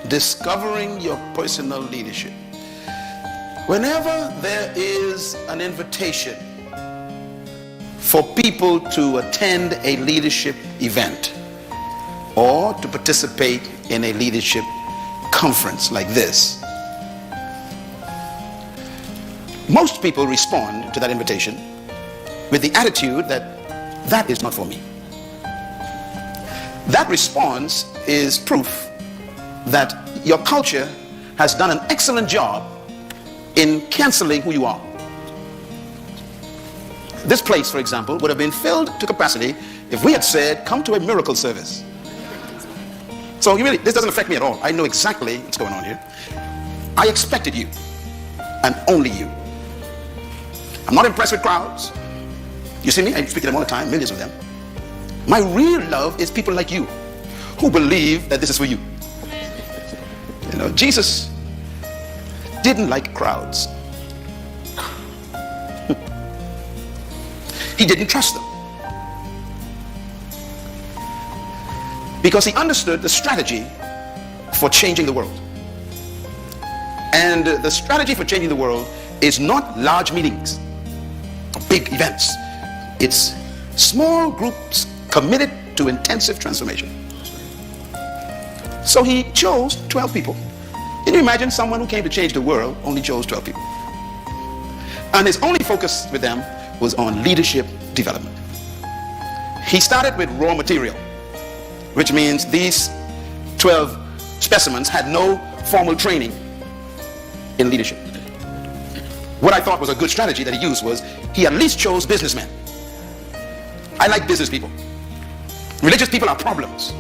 discovering your personal leadership. Whenever there is an invitation for people to attend a leadership event or to participate in a leadership conference like this, most people respond to that invitation with the attitude that that is not for me. That response is proof that your culture has done an excellent job in canceling who you are. This place, for example, would have been filled to capacity if we had said, come to a miracle service. So this doesn't affect me at all. I know exactly what's going on here. I expected you, and only you. I'm not impressed with crowds. You see me? I speak to them all the time, millions of them. My real love is people like you who believe that this is for you. You know, Jesus didn't like crowds. He didn't trust them because he understood the strategy for changing the world. And the strategy for changing the world is not large meetings, big events. It's small groups committed to intensive transformation. So he chose 12 people. Can you imagine someone who came to change the world only chose 12 people? And his only focus with them was on leadership development. He started with raw material, which means these 12 specimens had no formal training in leadership. What I thought was a good strategy that he used was he at least chose businessmen. I like business people. Religious people are problems.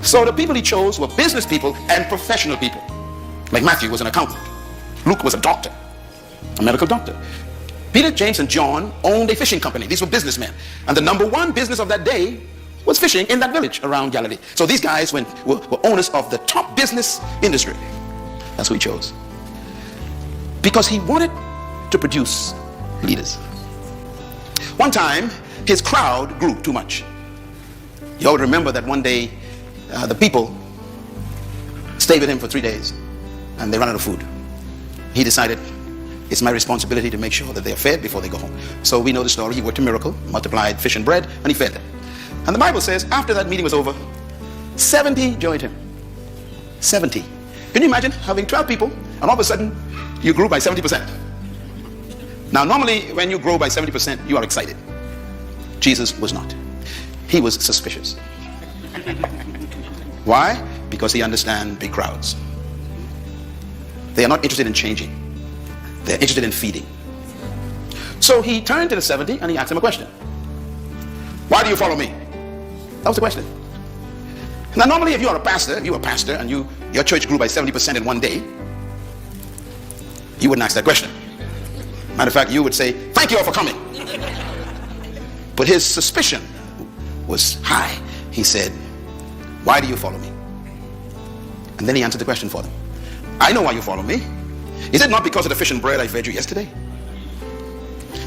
So the people he chose were business people and professional people. Like Matthew was an accountant. Luke was a doctor, a medical doctor. Peter, James, and John owned a fishing company. These were businessmen. And the number one business of that day was fishing in that village around Galilee. So these guys were owners of the top business industry. That's who he chose. Because he wanted to produce leaders. One time, his crowd grew too much. You all remember that one day, the people stayed with him for 3 days and they ran out of food. He decided, it's my responsibility to make sure that they are fed before they go home. So we know the story. He worked a miracle, multiplied fish and bread, and he fed them. And the Bible says after that meeting was over, 70 joined him. 70. Can you imagine having 12 people and all of a sudden you grew by 70%? Now normally when you grow by 70%, you are excited. Jesus was not. He was suspicious. Why? Because he understands big crowds. They are not interested in changing. They're interested in feeding. So he turned to the 70 and he asked them a question. Why do you follow me? That was the question. Now normally if you are a pastor and your church grew by 70% in one day, you wouldn't ask that question. Matter of fact, you would say, thank you all for coming. But his suspicion was high. He said, why do you follow me? And then he answered the question for them. I know why you follow me. Is it not because of the fish and bread I fed you yesterday?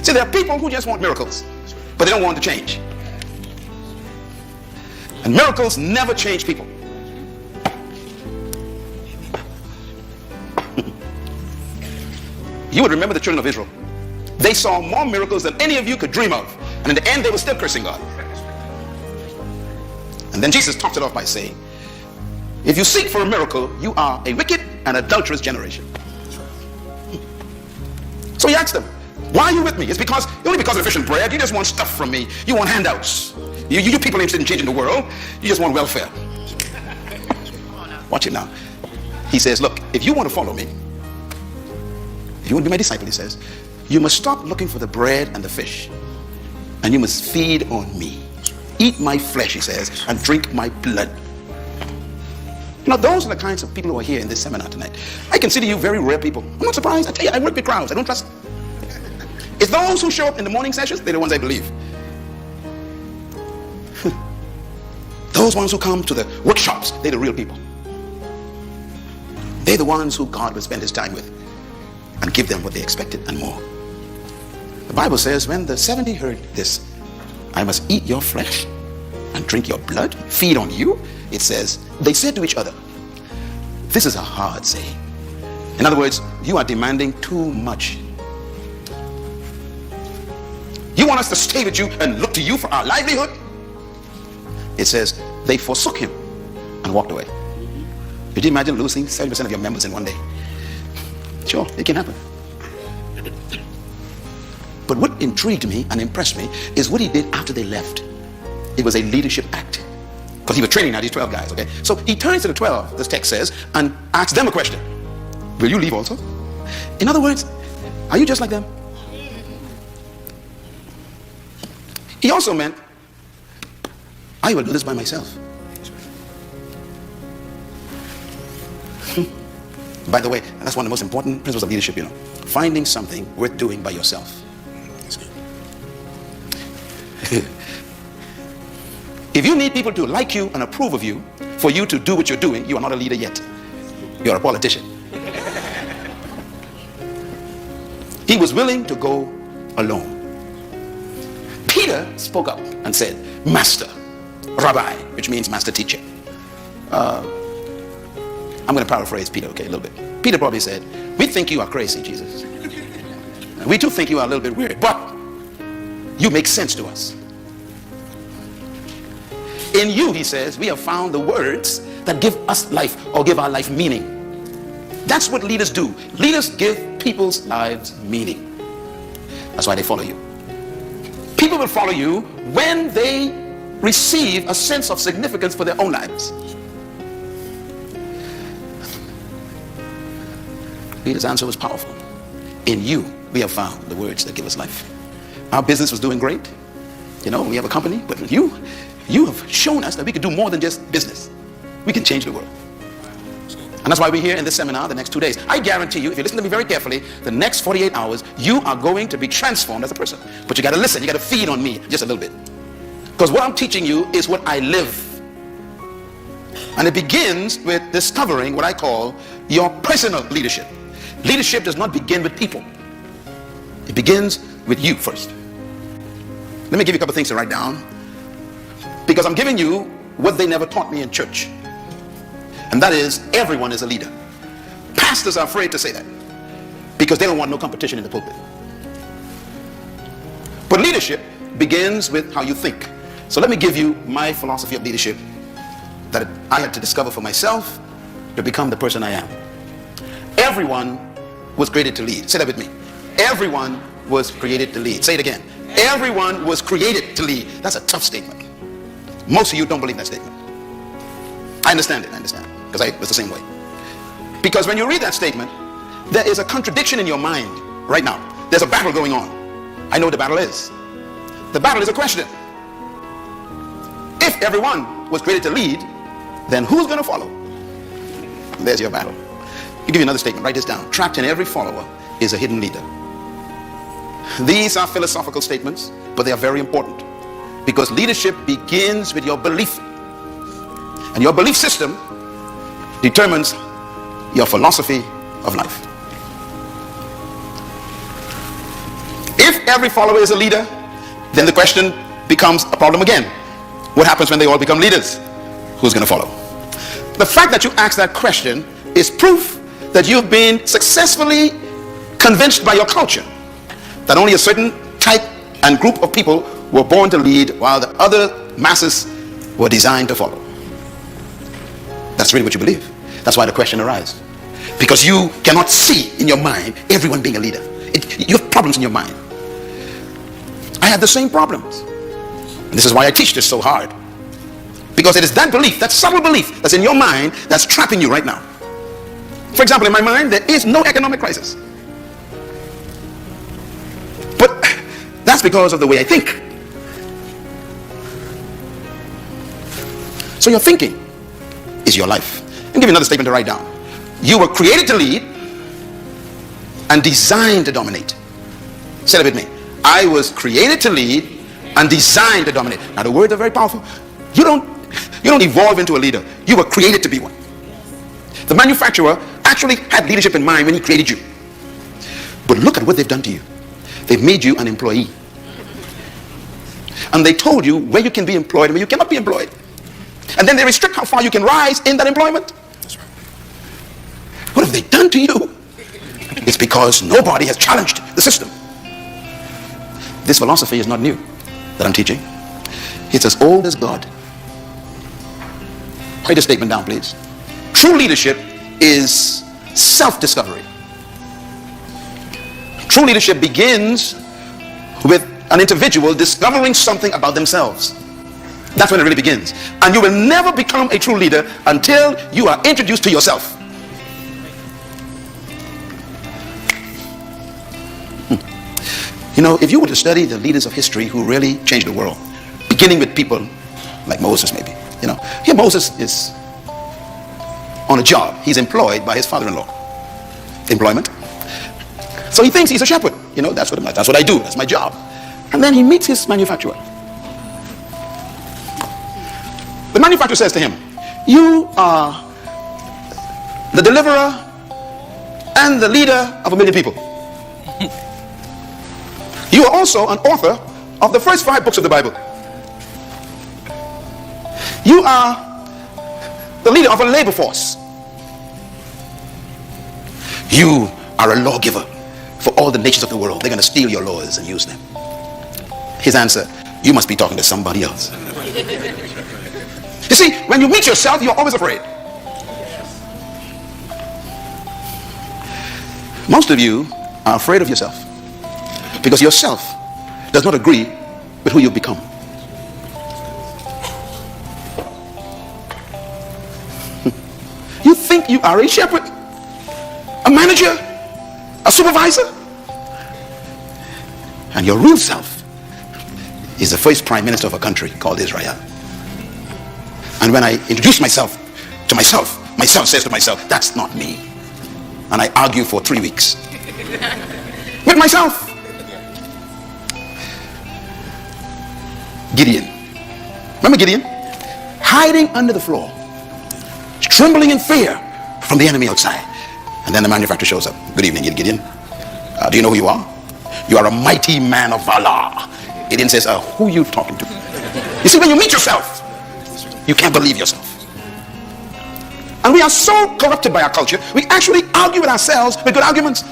See, there are people who just want miracles, but they don't want to change. And miracles never change people. You would remember the children of Israel. They saw more miracles than any of you could dream of. And in the end, they were still cursing God. And then Jesus topped it off by saying, if you seek for a miracle, you are a wicked and adulterous generation. So he asked them, why are you with me? It's only because of the fish and bread. You just want stuff from me. You want handouts. You people are interested in changing the world. You just want welfare. Watch it now. He says, look, if you want to follow me, if you want to be my disciple, he says, you must stop looking for the bread and the fish. And you must feed on me. Eat my flesh, he says, and drink my blood. You know, those are the kinds of people who are here in this seminar tonight. I consider you very rare people. I'm not surprised. I tell you, I work with crowds. I don't trust. It's those who show up in the morning sessions, they're the ones I believe. Those ones who come to the workshops, they're the real people. They're the ones who God will spend his time with and give them what they expected and more. The Bible says when the 70 heard this, I must eat your flesh and drink your blood, feed on you. it says, they said to each other, this is a hard saying. In other words, you are demanding too much. You want us to stay with you and look to you for our livelihood? It says, they forsook him and walked away. Could you imagine losing 70% of your members in one day? Sure, it can happen. But what intrigued me and impressed me is what he did after they left. It was a leadership act. Because he was training now these 12 guys, okay? So he turns to the 12, this text says, and asks them a question. Will you leave also? In other words, are you just like them? He also meant, I will do this by myself. By the way, that's one of the most important principles of leadership, you know. Finding something worth doing by yourself. If you need people to like you and approve of you for you to do what you're doing, you are not a leader yet. You're a politician. He was willing to go alone. Peter spoke up and said, Master, Rabbi, which means master teacher. I'm going to paraphrase Peter, okay, a little bit. Peter probably said, we think you are crazy, Jesus. We too think you are a little bit weird, but you make sense to us. In you, he says, we have found the words that give us life or give our life meaning. That's what leaders do. Leaders give people's lives meaning. That's why they follow you. People will follow you when they receive a sense of significance for their own lives. Peter's answer was powerful. In you, we have found the words that give us life. Our business was doing great. You know, we have a company, but you have shown us that we can do more than just business. We can change the world. And that's why we're here in this seminar the next 2 days. I guarantee you, if you listen to me very carefully, the next 48 hours, you are going to be transformed as a person. But you got to listen, you got to feed on me just a little bit. Because what I'm teaching you is what I live. And it begins with discovering what I call your personal leadership. Leadership does not begin with people. It begins with you first. Let me give you a couple things to write down. Because I'm giving you what they never taught me in church. And that is, everyone is a leader. Pastors are afraid to say that because they don't want no competition in the pulpit. But leadership begins with how you think. So let me give you my philosophy of leadership that I had to discover for myself to become the person I am. Everyone was created to lead. Say that with me. Everyone was created to lead. Say it again. Everyone was created to lead. That's a tough statement. Most of you don't believe that statement. I understand it, because I was the same way. Because when you read that statement, there is a contradiction in your mind right now. There's a battle going on. I know what the battle is. The battle is a question. If everyone was created to lead, then who's going to follow? There's your battle. I'll give you another statement. Write this down. Trapped in every follower is a hidden leader. These are philosophical statements, but they are very important. Because leadership begins with your belief. And your belief system determines your philosophy of life. If every follower is a leader, then the question becomes a problem again. What happens when they all become leaders? Who's going to follow? The fact that you ask that question is proof that you've been successfully convinced by your culture that only a certain type and group of people were born to lead while the other masses were designed to follow. That's really what you believe. That's why the question arises. Because you cannot see in your mind everyone being a leader. You have problems in your mind. I have the same problems. And this is why I teach this so hard. Because it is that belief, that subtle belief that's in your mind that's trapping you right now. For example, in my mind, there is no economic crisis. But that's because of the way I think. So your thinking is your life. I'll give you another statement to write down. You were created to lead and designed to dominate. Say that with me. I was created to lead and designed to dominate. Now the words are very powerful. You don't evolve into a leader. You were created to be one. The manufacturer actually had leadership in mind when he created you. But look at what they've done to you. They've made you an employee. And they told you where you can be employed and where you cannot be employed. and then they restrict how far you can rise in that employment. What have they done to you? It's because nobody has challenged the system. This philosophy is not new that I'm teaching. It's as old as God. Write a statement down, please. True leadership is self-discovery. True leadership begins with an individual discovering something about themselves. That's when it really begins. And you will never become a true leader until you are introduced to yourself. You know, if you were to study the leaders of history who really changed the world, beginning with people like Moses maybe, you know, here Moses is on a job. He's employed by his father-in-law. Employment. So he thinks he's a shepherd. You know, that's what I do. That's my job. And then he meets his manufacturer. The manufacturer says to him, you are the deliverer and the leader of 1 million people. You are also an author of the first 5 books of the Bible. You are the leader of a labor force. You are a lawgiver for all the nations of the world. They're going to steal your laws and use them. His answer, you must be talking to somebody else. You see, when you meet yourself, you're always afraid. Most of you are afraid of yourself because yourself does not agree with who you've become. You think you are a shepherd, a manager, a supervisor, and your real self is the first prime minister of a country called Israel. And when I introduce myself to myself, myself says to myself, that's not me. And I argue for 3 weeks with myself. Gideon. Remember Gideon? Hiding under the floor, trembling in fear from the enemy outside. And then the manufacturer shows up. Good evening, Gideon. Do you know who you are? You are a mighty man of valor. Gideon says, who are you talking to? You see, when you meet yourself, you can't believe yourself. And we are so corrupted by our culture, we actually argue with ourselves with good arguments.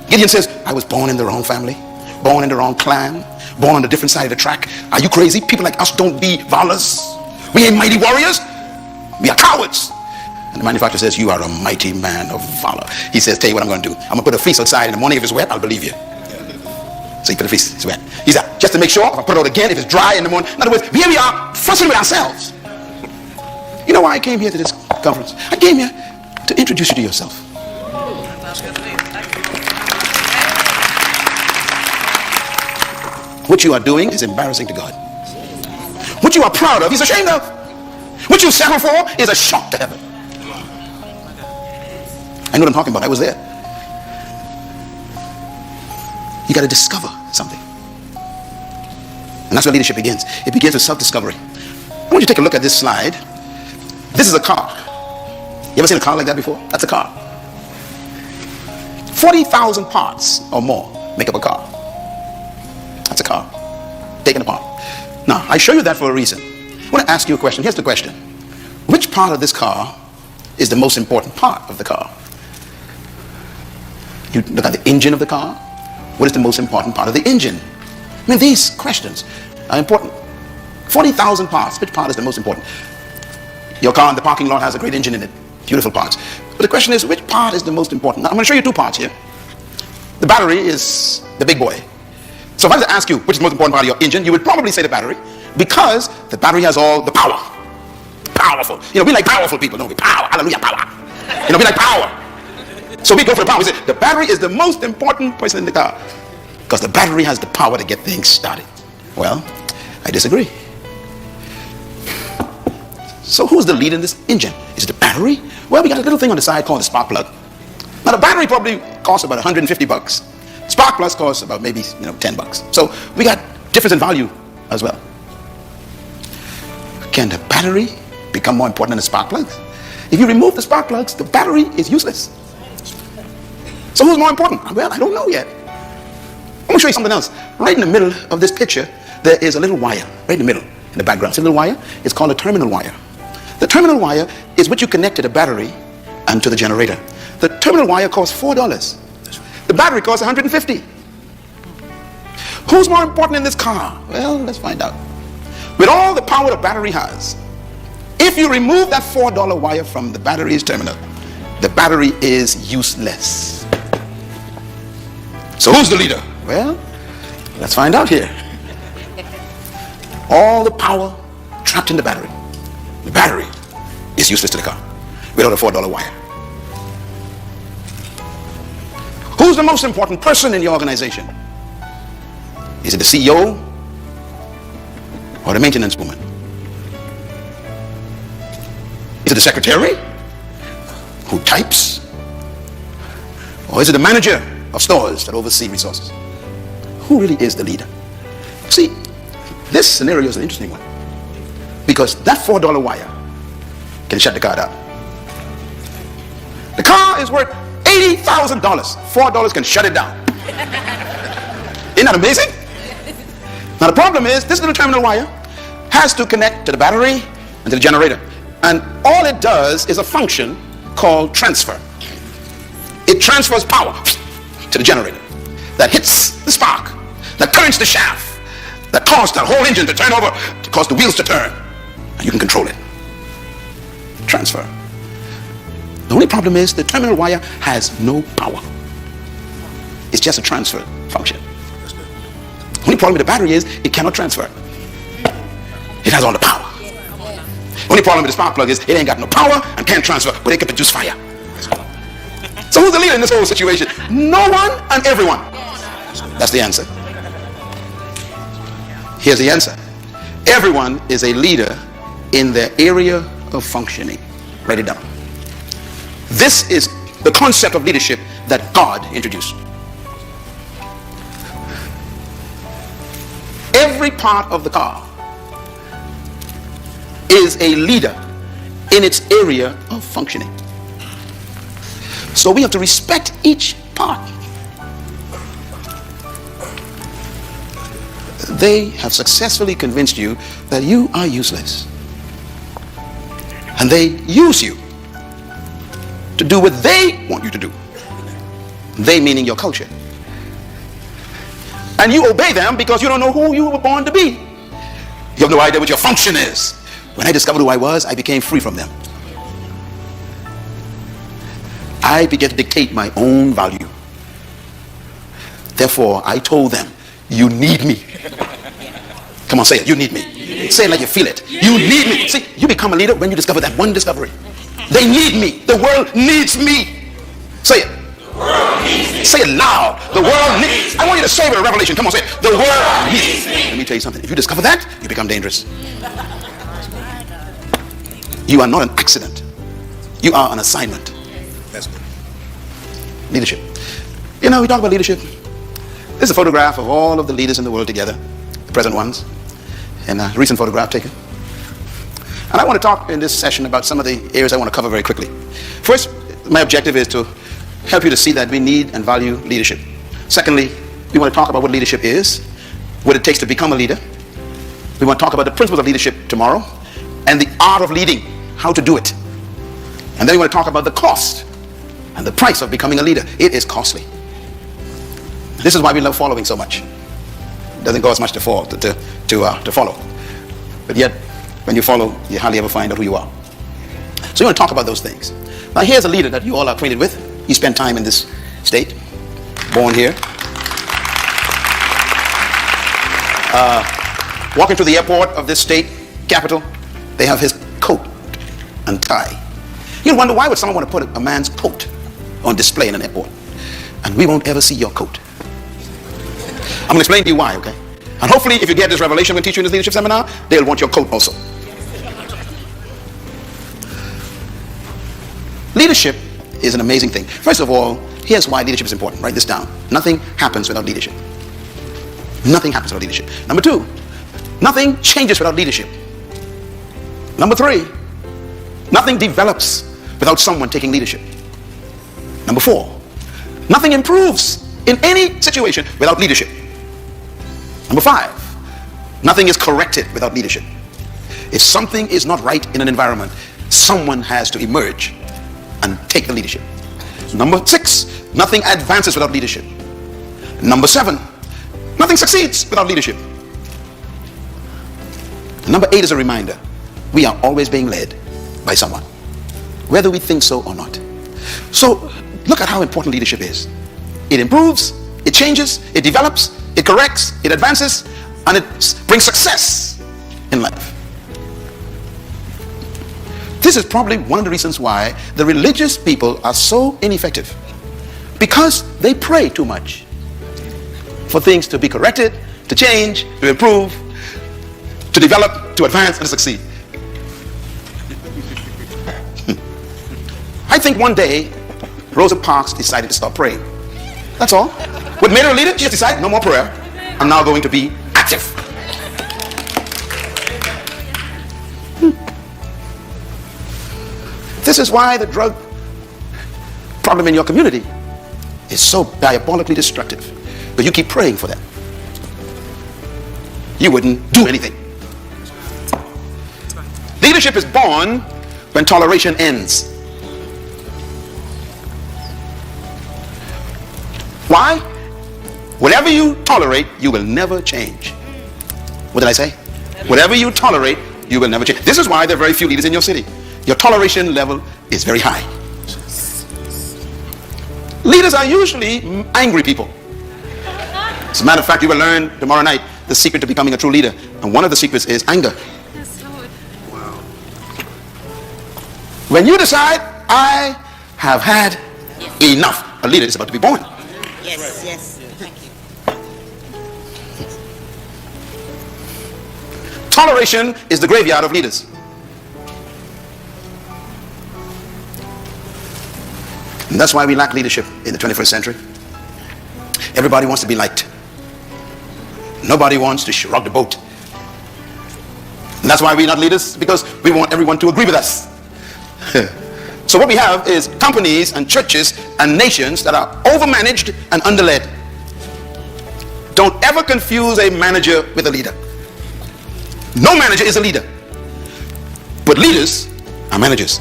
Gideon says, I was born in the wrong family, born in the wrong clan, born on a different side of the track. Are you crazy? People like us don't be valors. We ain't mighty warriors. We are cowards. And the manufacturer says, you are a mighty man of valor. He says, tell you what I'm going to do. I'm going to put a fleece outside in the morning. If it's wet, I'll believe you. So he put a fleece, it's wet. He said, just to make sure, if I put it out again, if it's dry in the morning. In other words, here we are fussing with ourselves. You know why I came here to this conference? I came here to introduce you to yourself. What you are doing is embarrassing to God. What you are proud of, he's ashamed of. What you settle for is a shock to heaven. I know what I'm talking about. I was there. You got to discover something. And that's where leadership begins. It begins with self-discovery. I want you to take a look at this slide. This is a car. You ever seen a car like that before? That's a car. 40,000 parts or more make up a car. That's a car. Taken apart. Now, I show you that for a reason. I want to ask you a question. Here's the question. Which part of this car is the most important part of the car? You look at the engine of the car. What is the most important part of the engine? I mean, these questions are important. 40,000 parts. Which part is the most important? Your car in the parking lot has a great engine in it. Beautiful parts. But the question is, which part is the most important? Now, I'm going to show you 2 parts here. The battery is the big boy. So if I was to ask you which is the most important part of your engine, you would probably say the battery, because the battery has all the power. Powerful. You know, we like powerful people, don't we? Power. Hallelujah, power. You know, we like power. So we go for the power. We say the battery is the most important person in the car because the battery has the power to get things started. Well, I disagree. So who's the lead in this engine? Is it the battery? Well, we got a little thing on the side called the spark plug. Now the battery probably costs about $150. Spark plug costs about maybe $10. So we got difference in value as well. Can the battery become more important than the spark plugs? If you remove the spark plugs, the battery is useless. So who's more important? Well, I don't know yet. I'm going to show you something else. Right in the middle of this picture, there is a little wire. Right in the middle, in the background. See a little wire? It's called a terminal wire. terminal wire is what you connect to the battery and to the generator. The terminal wire costs $4. The battery costs $150. Who's more important in this car? Well, let's find out. With all the power the battery has, if you remove that $4 wire from the battery's terminal, the battery is useless. So who's the leader? Well, let's find out here. All the power trapped in the battery. The battery is useless to the car without a $4 wire. Who's the most important person in your organization? Is it the CEO or the maintenance woman? Is it the secretary who types? Or is it the manager of stores that oversee resources? Who really is the leader? See, this scenario is an interesting one, because that $4 wire can shut the car down. The car is worth $80,000. $4 can shut it down. Isn't that amazing? Now the problem is, this little terminal wire has to connect to the battery and to the generator. And all it does is a function called transfer. It transfers power to the generator that hits the spark, that currents the shaft, that causes the whole engine to turn over, to cause the wheels to turn. And you can control it. Transfer. The only problem is the terminal wire has no power. It's just a transfer function. The only problem with the battery is it cannot transfer. It has all the power. The only problem with the spark plug is it ain't got no power and can't transfer, but it can produce fire. So who's the leader in this whole situation? No one and everyone. That's the answer. Here's the answer. Everyone is a leader in their area of functioning. Write it down. This is the concept of leadership that God introduced. Every part of the car is a leader in its area of functioning. So we have to respect each part. They have successfully convinced you that you are useless. And they use you to do what they want you to do. They meaning your culture. And you obey them because you don't know who you were born to be. You have no idea what your function is. When I discovered who I was, I became free from them. I began to dictate my own value. Therefore, I told them, you need me. Come on, say it. You need me. Say it like you feel it. You need me. See, you become a leader when you discover that one discovery. They need me. The world needs me. Say it. The world needs me. Say it loud. The world needs. I want you to say it with a revelation. Come on, say it. The world needs me. Let me tell you something. If you discover that, you become dangerous. You are not an accident. You are an assignment. That's good. Leadership. You know, we talk about leadership. This is a photograph of all of the leaders in the world together, the present ones, and a recent photograph taken. And I want to talk in this session about some of the areas I want to cover very quickly. First, my objective is to help you to see that we need and value leadership. Secondly, we want to talk about what leadership is, what it takes to become a leader. We want to talk about the principles of leadership tomorrow, and the art of leading, how to do it. And then we want to talk about the cost and the price of becoming a leader. It is costly. This is why we love following so much. It doesn't cost much to follow. But yet, when you follow, you hardly ever find out who you are. So we want to talk about those things. Now here's a leader that you all are acquainted with. He spent time in this state, born here. Walking through the airport of this state capital, they have his coat and tie. You'll wonder, why would someone want to put a man's coat on display in an airport? And we won't ever see your coat. I'm going to explain to you why, okay? And hopefully, if you get this revelation I'm going to teach you in this leadership seminar, they'll want your coat also. Leadership is an amazing thing. First of all, here's why leadership is important. Write this down. Nothing happens without leadership. Nothing happens without leadership. Number two, nothing changes without leadership. Number three, nothing develops without someone taking leadership. Number four, nothing improves in any situation without leadership. Number five, nothing is corrected without leadership. If something is not right in an environment, someone has to emerge and take the leadership. Number 6, nothing advances without leadership. Number 7, nothing succeeds without leadership. Number 8 is a reminder. We are always being led by someone, whether we think so or not. So look at how important leadership is. It improves, it changes, it develops, it corrects, it advances, and it brings success in life. This is probably one of the reasons why the religious people are so ineffective, because they pray too much for things to be corrected, to change, to improve, to develop, to advance, and to succeed. I think one day Rosa Parks decided to stop praying. That's all. What made her a leader? She just decided, no more prayer. I'm now going to be active. This is why the drug problem in your community is so diabolically destructive. But you keep praying for them. You wouldn't do anything. Leadership is born when toleration ends. Why? Whatever you tolerate, you will never change. What did I say? Whatever you tolerate, you will never change. This is why there are very few leaders in your city. Your toleration level is very high. Leaders are usually angry people. As a matter of fact, you will learn tomorrow night the secret to becoming a true leader. And one of the secrets is anger. Wow. When you decide, I have had enough, a leader is about to be born. Yes, yes. Thank you. Toleration is the graveyard of leaders. And that's why we lack leadership in the 21st century. Everybody wants to be liked. Nobody wants to rock the boat. And that's why we're not leaders, because we want everyone to agree with us. So what we have is companies and churches and nations that are overmanaged and underled. Don't ever confuse a manager with a leader. No manager is a leader, but leaders are managers.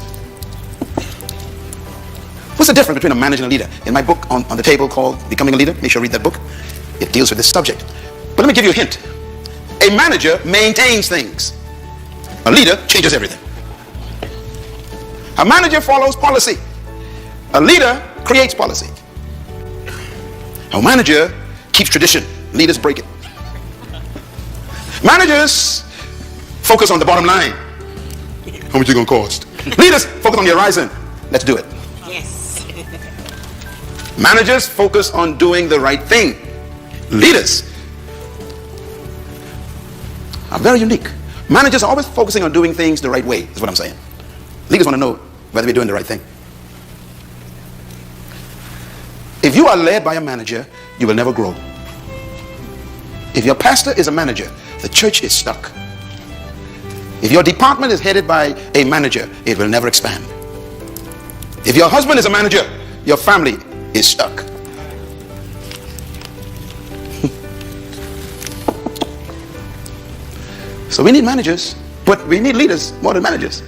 What's the difference between a manager and a leader? In my book on the table called Becoming a Leader, make sure you read that book. It deals with this subject. But let me give you a hint. A manager maintains things. A leader changes everything. A manager follows policy. A leader creates policy. A manager keeps tradition. Leaders break it. Managers focus on the bottom line. How much is it going to cost? Leaders focus on the horizon. Let's do it. Yes. Managers focus on doing the right thing. Leaders are very unique. Managers are always focusing on doing things the right way, is what I'm saying. Leaders want to know whether we're doing the right thing. If you are led by a manager, you will never grow. If your pastor is a manager, the church is stuck. If your department is headed by a manager, it will never expand. If your husband is a manager, your family is stuck. So we need managers, but we need leaders more than managers.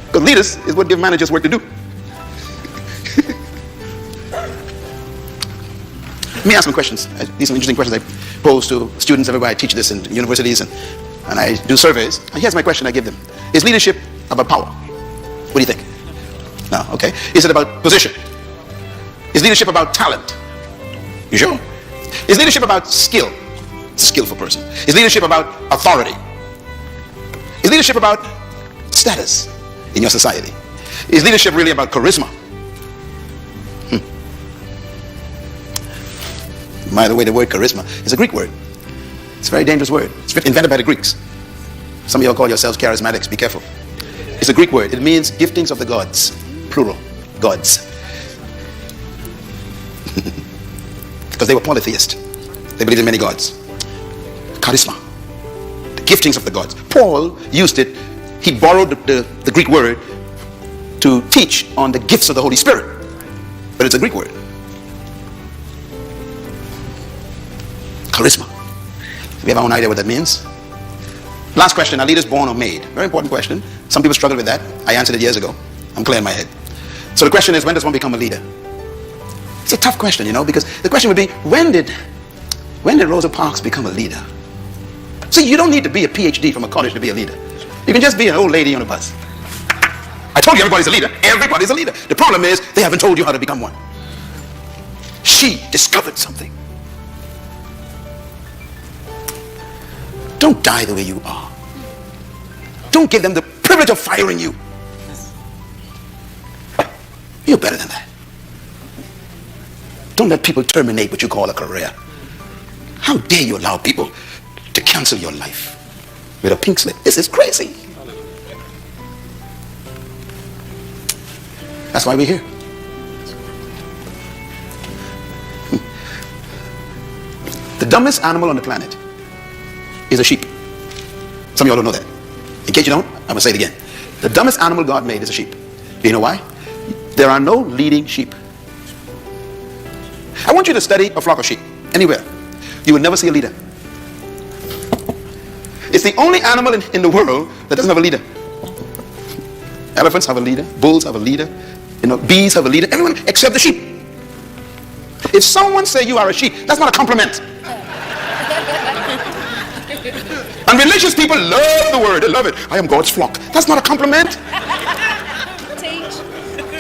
Because leaders is what give managers work to do. Let me ask some questions. These are interesting questions I pose to students everywhere. I teach this in universities and I do surveys. And here's my question I give them. Is leadership about power? What do you think? No, okay. Is it about position? Is leadership about talent? You sure? Is leadership about skill? It's a skillful person. Is leadership about authority? Is leadership about status in your society? Is leadership really about charisma? By the way, the word charisma is a Greek word. It's a very dangerous word. It's invented by the Greeks. Some of you all call yourselves charismatics. Be careful. It's a Greek word. It means giftings of the gods. Plural. Gods. Because they were polytheists. They believed in many gods. Charisma. The giftings of the gods. Paul used it. He borrowed the Greek word to teach on the gifts of the Holy Spirit. But it's a Greek word. Charisma. We have our own idea what that means. Last question, are leaders born or made? Very important question. Some people struggle with that. I answered it years ago. I'm clear in my head. So the question is, when does one become a leader? It's a tough question, you know, because the question would be, when did Rosa Parks become a leader? See, you don't need to be a PhD from a college to be a leader. You can just be an old lady on a bus. I told you everybody's a leader. Everybody's a leader. The problem is they haven't told you how to become one. She discovered something. Don't die the way you are. Don't give them the privilege of firing you. You're better than that. Don't let people terminate what you call a career. How dare you allow people to cancel your life with a pink slip? This is crazy. That's why we're here. The dumbest animal on the planet is a sheep. Some of y'all don't know that. In case you don't, I'm going to say it again. The dumbest animal God made is a sheep. Do you know why? There are no leading sheep. I want you to study a flock of sheep anywhere. You will never see a leader. It's the only animal in the world that doesn't have a leader. Elephants have a leader. Bulls have a leader. Bees have a leader. Everyone except the sheep. If someone say you are a sheep, that's not a compliment. And religious people love the word. They love it. I am God's flock. That's not a compliment.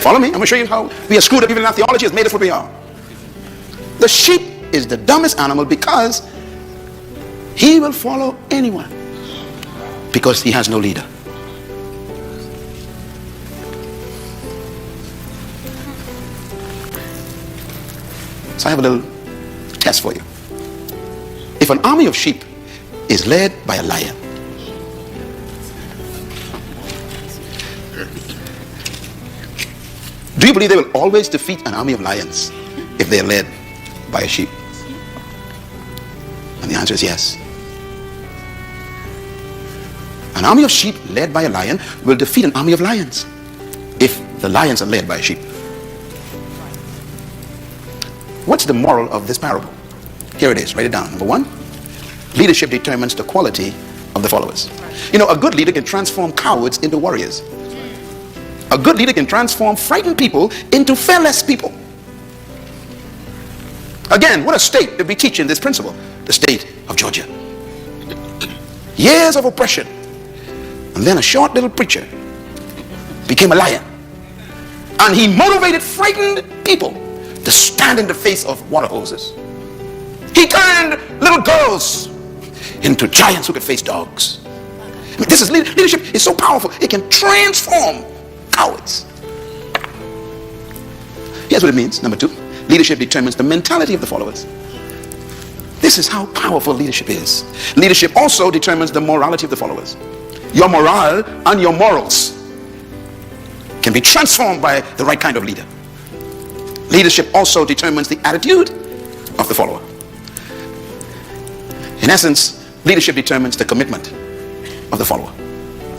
Follow me. I'm going to show you how we are screwed up. Even our theology has made us what we are. The sheep is the dumbest animal because he will follow anyone because he has no leader. So I have a little test for you. If an army of sheep is led by a lion, do you believe they will always defeat an army of lions if they are led by a sheep? And the answer is yes. An army of sheep led by a lion will defeat an army of lions if the lions are led by a sheep. What's the moral of this parable? Here it is. Write it down. Number one, leadership determines the quality of the followers. You know, a good leader can transform cowards into warriors. A good leader can transform frightened people into fearless people. Again, what a state to be teaching this principle. The state of Georgia. Years of oppression. And then a short little preacher became a lion. And he motivated frightened people to stand in the face of water hoses. He turned little girls into giants who could face dogs. I mean, this is leadership is so powerful. It can transform cowards. Here's what it means. Number two, leadership determines the mentality of the followers. This is how powerful leadership is. Leadership also determines the morality of the followers. Your morale and your morals can be transformed by the right kind of leader. Leadership also determines the attitude of the follower. In essence, leadership determines the commitment of the follower.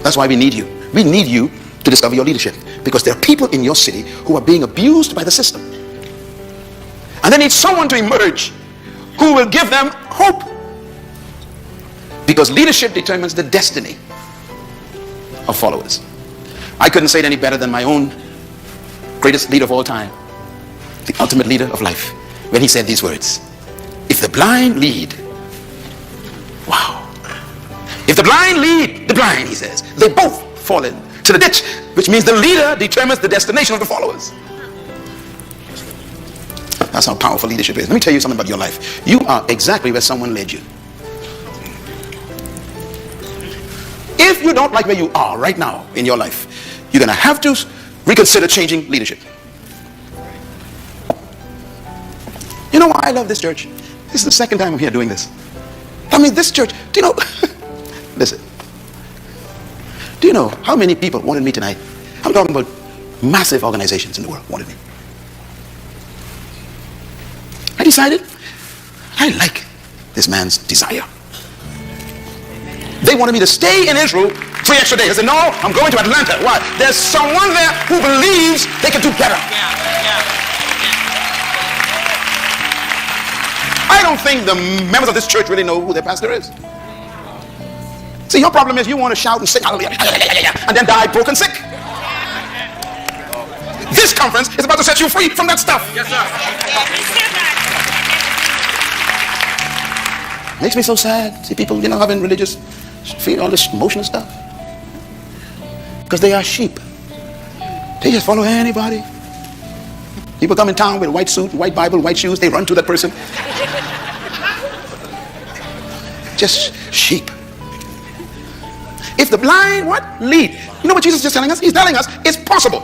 That's why we need you. We need you to discover your leadership, because there are people in your city who are being abused by the system. And they need someone to emerge who will give them hope. Because leadership determines the destiny of followers. I couldn't say it any better than my own greatest leader of all time, the ultimate leader of life, when he said these words: if the blind lead, wow. If the blind lead the blind, he says, they both fall into the ditch, which means the leader determines the destination of the followers. That's how powerful leadership is. Let me tell you something about your life. You are exactly where someone led you. If you don't like where you are right now in your life, you're going to have to reconsider changing leadership. You know why I love this church? This is the second time I'm here doing this. I mean, this church, do you know, listen, do you know how many people wanted me tonight? I'm talking about massive organizations in the world wanted me. I decided I like this man's desire. They wanted me to stay in Israel 3 extra days. I said, no, I'm going to Atlanta. Why? There's someone there who believes they can do better. I don't think the members of this church really know who their pastor is. See, your problem is you want to shout and sing hallelujah, and then die broken sick. This conference is about to set you free from that stuff. Yes, sir. Makes me so sad. See people, having religious, feel all this emotional stuff. Because they are sheep. They just follow anybody. People come in town with a white suit, white Bible, white shoes. They run to that person. Just sheep. If the blind, lead. You know what Jesus is just telling us? He's telling us it's possible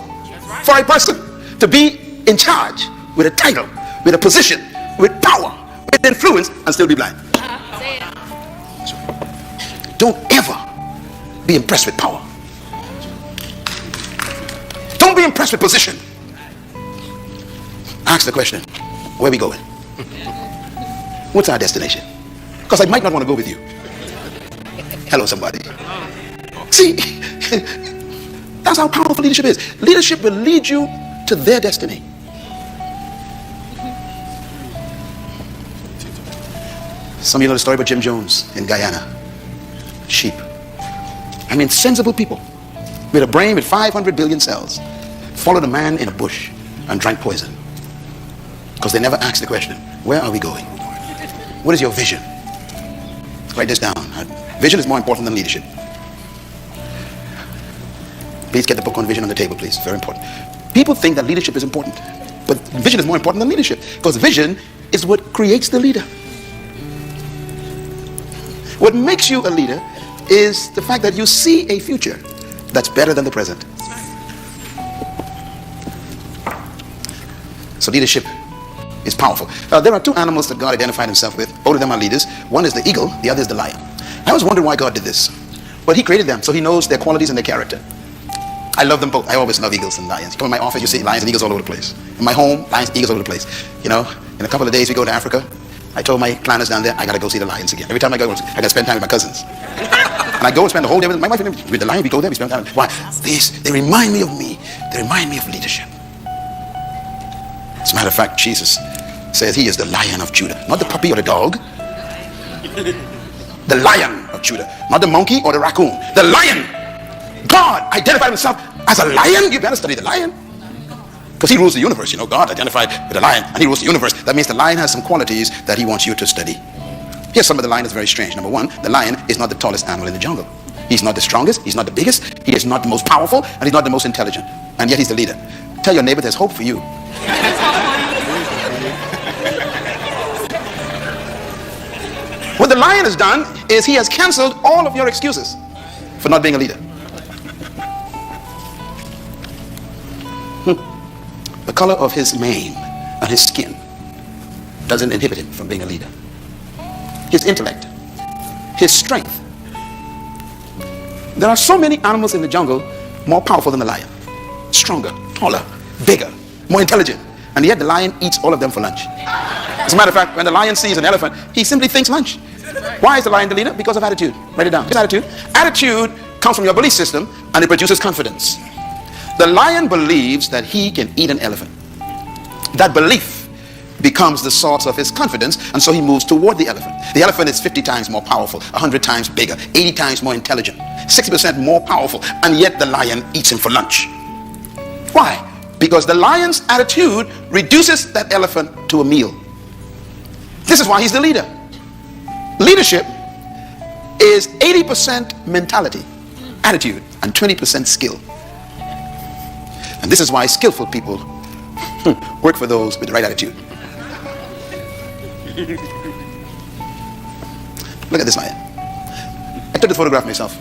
for a person to be in charge with a title, with a position, with power, with influence, and still be blind. Don't ever be impressed with power. Don't be impressed with position. Ask the question, where are we going? What's our destination? Because I might not want to go with you. Hello, somebody. See, that's how powerful leadership is. Leadership will lead you to their destiny. Some of you know the story about Jim Jones in Guyana. Sheep. I mean, sensible people with a brain with 500 billion cells followed a man in a bush and drank poison because they never asked the question, where are we going? What is your vision? Write this down. Vision is more important than leadership. Please get the book on vision on the table, please. Very important. People think that leadership is important, but vision is more important than leadership because vision is what creates the leader. What makes you a leader is the fact that you see a future that's better than the present. So leadership is powerful. There are two animals that God identified himself with. Both of them are leaders. One is the eagle, the other is the lion. I was wondering why God did this. But he created them, so he knows their qualities and their character. I love them both. I always love eagles and lions. You come in my office, you see lions and eagles all over the place. In my home, lions and eagles all over the place. In a couple of days we go to Africa. I told my planners down there, I gotta go see the lions again. Every time I go, I gotta spend time with my cousins. And I go and spend the whole day with my wife and with the lion. We go there, we spend time. Why? They remind me of me. They remind me of leadership. As a matter of fact, Jesus says he is the Lion of Judah. Not the puppy or the dog. The Lion of Judah. Not the monkey or the raccoon. The Lion. God identified himself as a lion. You better study the lion. Because he rules the universe. God identified with the lion and he rules the universe. That means the lion has some qualities that he wants you to study. Here's some of the lion that's very strange. Number one, the lion is not the tallest animal in the jungle. He's not the strongest. He's not the biggest. He is not the most powerful. And he's not the most intelligent. And yet he's the leader. Tell your neighbor there's hope for you. What the lion has done is he has canceled all of your excuses for not being a leader. The color of his mane and his skin doesn't inhibit him from being a leader. His intellect, his strength. There are so many animals in the jungle more powerful than the lion. Stronger, taller, bigger, more intelligent. And yet the lion eats all of them for lunch. As a matter of fact, when the lion sees an elephant, he simply thinks lunch. Why is the lion the leader? Because of attitude. Write it down. His attitude. Attitude comes from your belief system and it produces confidence. The lion believes that he can eat an elephant. That belief becomes the source of his confidence, and so he moves toward the elephant. The elephant is 50 times more powerful, 100 times bigger, 80 times more intelligent, 60% more powerful, and yet the lion eats him for lunch. Why? Because the lion's attitude reduces that elephant to a meal. This is why he's the leader. Leadership is 80% mentality, attitude, and 20% skill. And this is why skillful people work for those with the right attitude. Look at this lion. I took the photograph myself.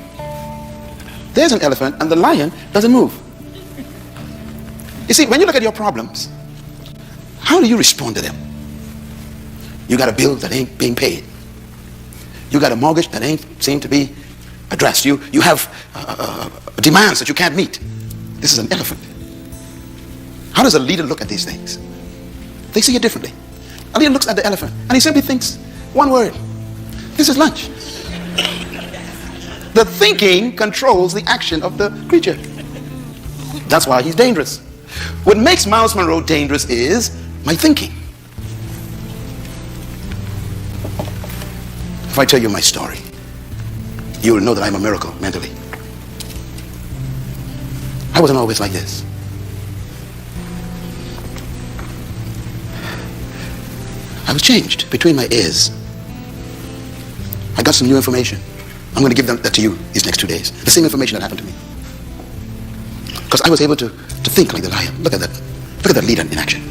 There's an elephant and the lion doesn't move. You see, when you look at your problems, how do you respond to them? You got a bill that ain't being paid. You got a mortgage that ain't seem to be addressed. You have demands that you can't meet. This is an elephant. How does a leader look at these things? They see it differently. A leader looks at the elephant and he simply thinks one word. This is lunch. The thinking controls the action of the creature. That's why he's dangerous. What makes Myles Munroe dangerous is my thinking. If I tell you my story, you will know that I'm a miracle mentally. I wasn't always like this. I was changed between my ears. I got some new information. I'm going to give that to you these next 2 days. The same information that happened to me. Because I was able to think like the lion. Look at that. Look at that leader in action.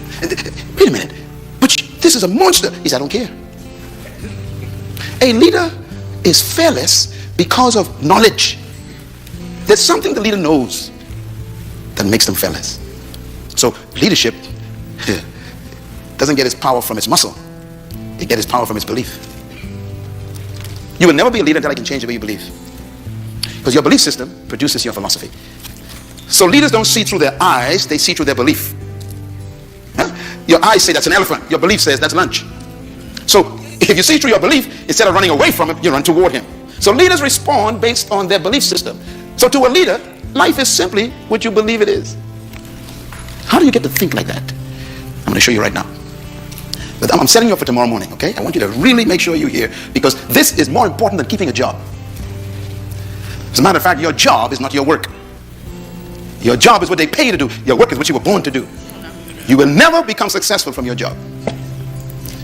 Wait a minute. But this is a monster. He said, I don't care. A leader is fearless because of knowledge. There's something the leader knows that makes them fearless. So leadership doesn't get its power from its muscle. It gets its power from its belief. You will never be a leader until I can change the way you believe. Because your belief system produces your philosophy. So leaders don't see through their eyes, they see through their belief. Huh? Your eyes say that's an elephant. Your belief says that's lunch. So if you see through your belief, instead of running away from it, you run toward him. So leaders respond based on their belief system. So to a leader, life is simply what you believe it is. How do you get to think like that? I'm going to show you right now. But I'm setting you up for tomorrow morning, okay? I want you to really make sure you're here, because this is more important than keeping a job. As a matter of fact, your job is not your work. Your job is what they pay you to do. Your work is what you were born to do. You will never become successful from your job.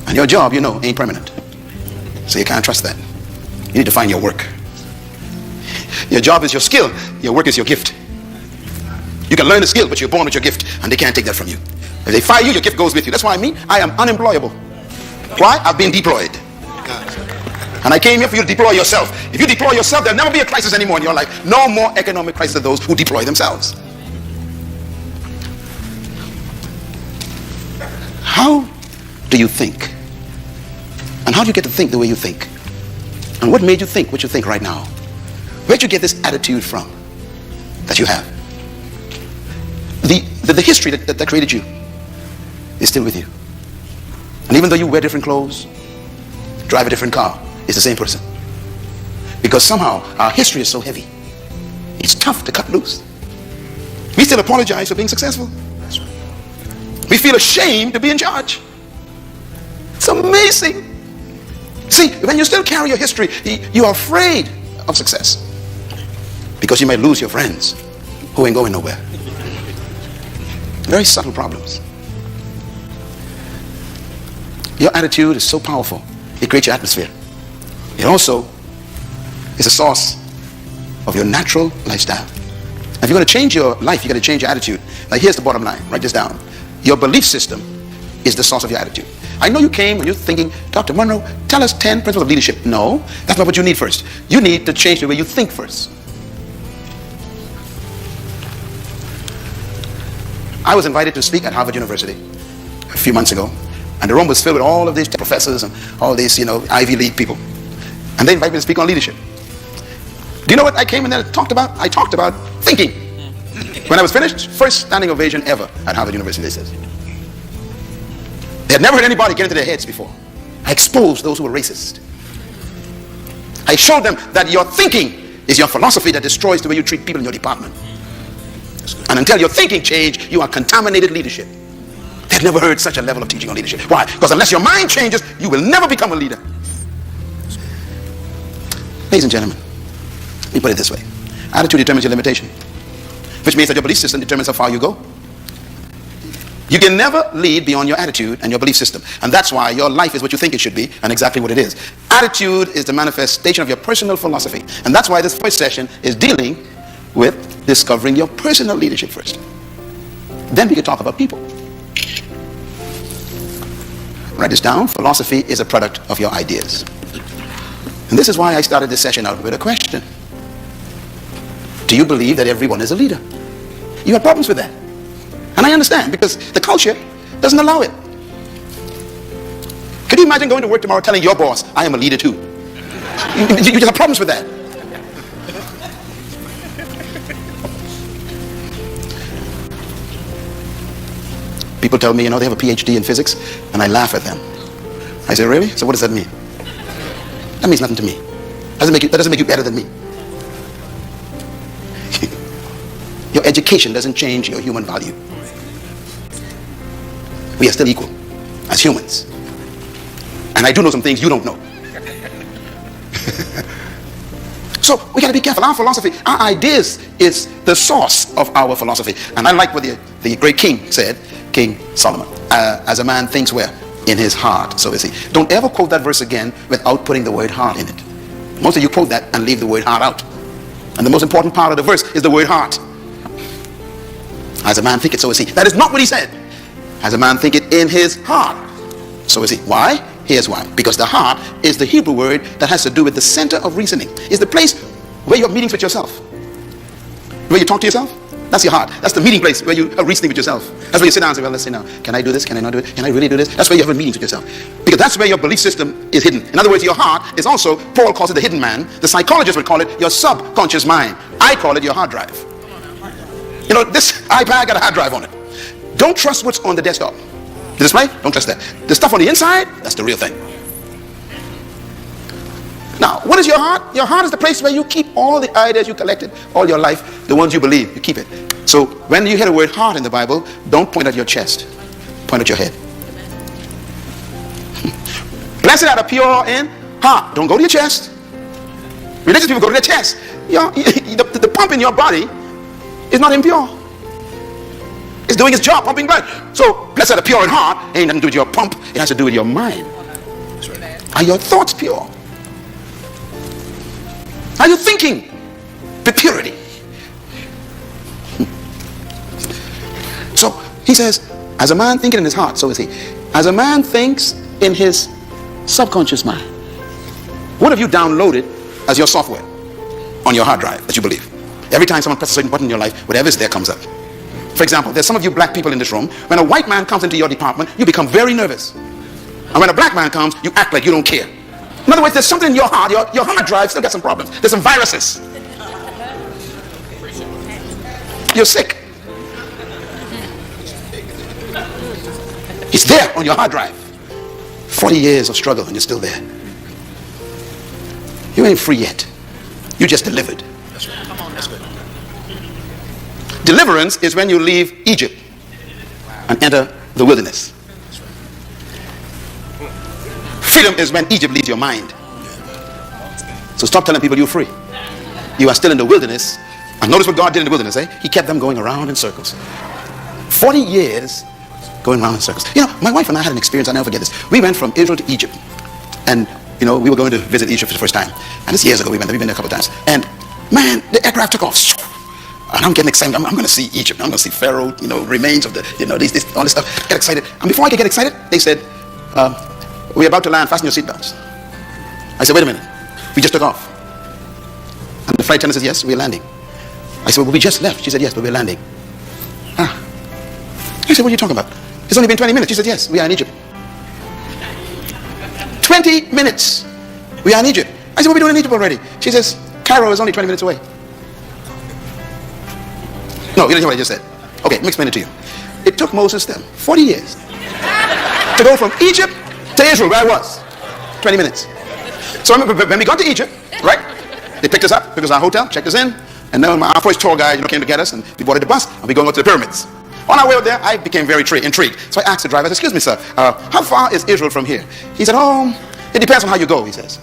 And your job, you know, ain't permanent. So you can't trust that. You need to find your work. Your job is your skill. Your work is your gift. You can learn the skill, but you're born with your gift, and they can't take that from you. If they fire you, your gift goes with you. That's why I am unemployable. Why? I've been deployed. And I came here for you to deploy yourself. If you deploy yourself, there'll never be a crisis anymore in your life. No more economic crisis of those who deploy themselves. How do you think? And how do you get to think the way you think? And what made you think what you think right now? Where'd you get this attitude from that you have? The history that created you is still with you. And even though you wear different clothes, drive a different car, it's the same person. Because somehow our history is so heavy. It's tough to cut loose. We still apologize for being successful. We feel ashamed to be in charge. It's amazing. See, when you still carry your history, you are afraid of success. Because you might lose your friends who ain't going nowhere. Very subtle problems. Your attitude is so powerful. It creates your atmosphere. It also is a source of your natural lifestyle. If you're going to change your life, you got to change your attitude. Like, here's the bottom line. Write this down. Your belief system is the source of your attitude. I know you came and you're thinking, Dr. Munroe, tell us 10 principles of leadership. No, that's not what you need first. You need to change the way you think first. I was invited to speak at Harvard University a few months ago, and the room was filled with all of these professors and all these, Ivy League people. And they invited me to speak on leadership. Do you know what I came in there and talked about? I talked about thinking. When I was finished, first standing ovation ever at Harvard University, they said. They had never heard anybody get into their heads before. I exposed those who were racist. I showed them that your thinking is your philosophy that destroys the way you treat people in your department. And until your thinking change, you are contaminated leadership. They've never heard such a level of teaching on leadership. Why? Because unless your mind changes, you will never become a leader. Ladies and gentlemen, let me put it this way. Attitude determines your limitation, which means that your belief system determines how far you go. You can never lead beyond your attitude and your belief system. And that's why your life is what you think it should be, and exactly what it is. Attitude is the manifestation of your personal philosophy. And that's why this first session is dealing with discovering your personal leadership first. Then we can talk about people. Write this down. Philosophy is a product of your ideas. And this is why I started this session out with a question. Do you believe that everyone is a leader? You have problems with that. And I understand, because the culture doesn't allow it. Could you imagine going to work tomorrow telling your boss, I am a leader too? You just have problems with that. People tell me, they have a PhD in physics, and I laugh at them. I say, really? So what does that mean? That means nothing to me. That doesn't make you better than me. Your education doesn't change your human value. We are still equal as humans. And I do know some things you don't know. So we got to be careful. Our philosophy, our ideas is the source of our philosophy. And I like what the great king said, King Solomon. As a man thinks where? In his heart, so is he. Don't ever quote that verse again without putting the word heart in it. Most of you quote that and leave the word heart out. And the most important part of the verse is the word heart. As a man thinketh, so is he. That is not what he said. As a man thinketh in his heart, so is he. Why? Here's why. Because the heart is the Hebrew word that has to do with the center of reasoning. It's the place where you have meetings with yourself. Where you talk to yourself. That's your heart. That's the meeting place where you are reasoning with yourself. That's where you sit down and say, well, let's see now. Can I do this? Can I not do it? Can I really do this? That's where you have a meeting with yourself. Because that's where your belief system is hidden. In other words, your heart is also, Paul calls it the hidden man. The psychologist would call it your subconscious mind. I call it your hard drive. You know, this iPad got a hard drive on it. Don't trust what's on the desktop. The display? Don't trust that. The stuff on the inside, that's the real thing. Now, what is your heart? Your heart is the place where you keep all the ideas you collected all your life, the ones you believe, you keep it. So when you hear the word heart in the Bible, don't point at your chest. Point at your head. Blessed are the pure in heart. Don't go to your chest. Religious people go to their chest. The pump in your body is not impure. It's doing its job, pumping blood. So blessed are the pure in heart. Ain't nothing to do with your pump. It has to do with your mind. Are your thoughts pure? Are you thinking with purity? So he says, as a man thinking in his heart, so is he. As a man thinks in his subconscious mind. What have you downloaded as your software on your hard drive that you believe? Every time someone presses a certain button in your life, whatever is there comes up. For example, there's some of you black people in this room. When a white man comes into your department, you become very nervous. And when a black man comes, you act like you don't care. In other words, there's something in your heart, your hard drive still got some problems. There's some viruses. You're sick. It's there on your hard drive. 40 years of struggle and you're still there. You ain't free yet. You just delivered. That's right. Come on, that's good. Deliverance is when you leave Egypt and enter the wilderness. Freedom is when Egypt leaves your mind. So stop telling people you're free. You are still in the wilderness. And notice what God did in the wilderness, eh? He kept them going around in circles. 40 years going around in circles. You know, my wife and I had an experience, I'll never forget this. We went from Israel to Egypt. And, you know, we were going to visit Egypt for the first time. And this years ago we went there. We've been there a couple of times. And, man, the aircraft took off. And I'm getting excited. I'm going to see Egypt. I'm going to see Pharaoh, you know, remains of the, you know, all this stuff. Get excited. And before I could get excited, they said, we're about to land. Fasten your seatbelts. I said, wait a minute. We just took off. And the flight attendant says, yes, we're landing. I said, well, we just left. She said, yes, but we're landing. I said, what are you talking about? It's only been 20 minutes. She said, yes, we are in Egypt. 20 minutes. We are in Egypt. I said, what are we doing in Egypt already? She says, Cairo is only 20 minutes away. No, you didn't hear what I just said. Okay, let me explain it to you. It took Moses them 40 years to go from Egypt to Israel, where I was. 20 minutes. So when we got to Egypt, right, they picked us up, took us to our hotel, checked us in, and then our first tour guide, you know, came to get us, and we boarded the bus, and we going up to the pyramids. On our way up there, I became very intrigued. So I asked the driver, I said, excuse me, sir, how far is Israel from here? He said, oh, it depends on how you go, he says.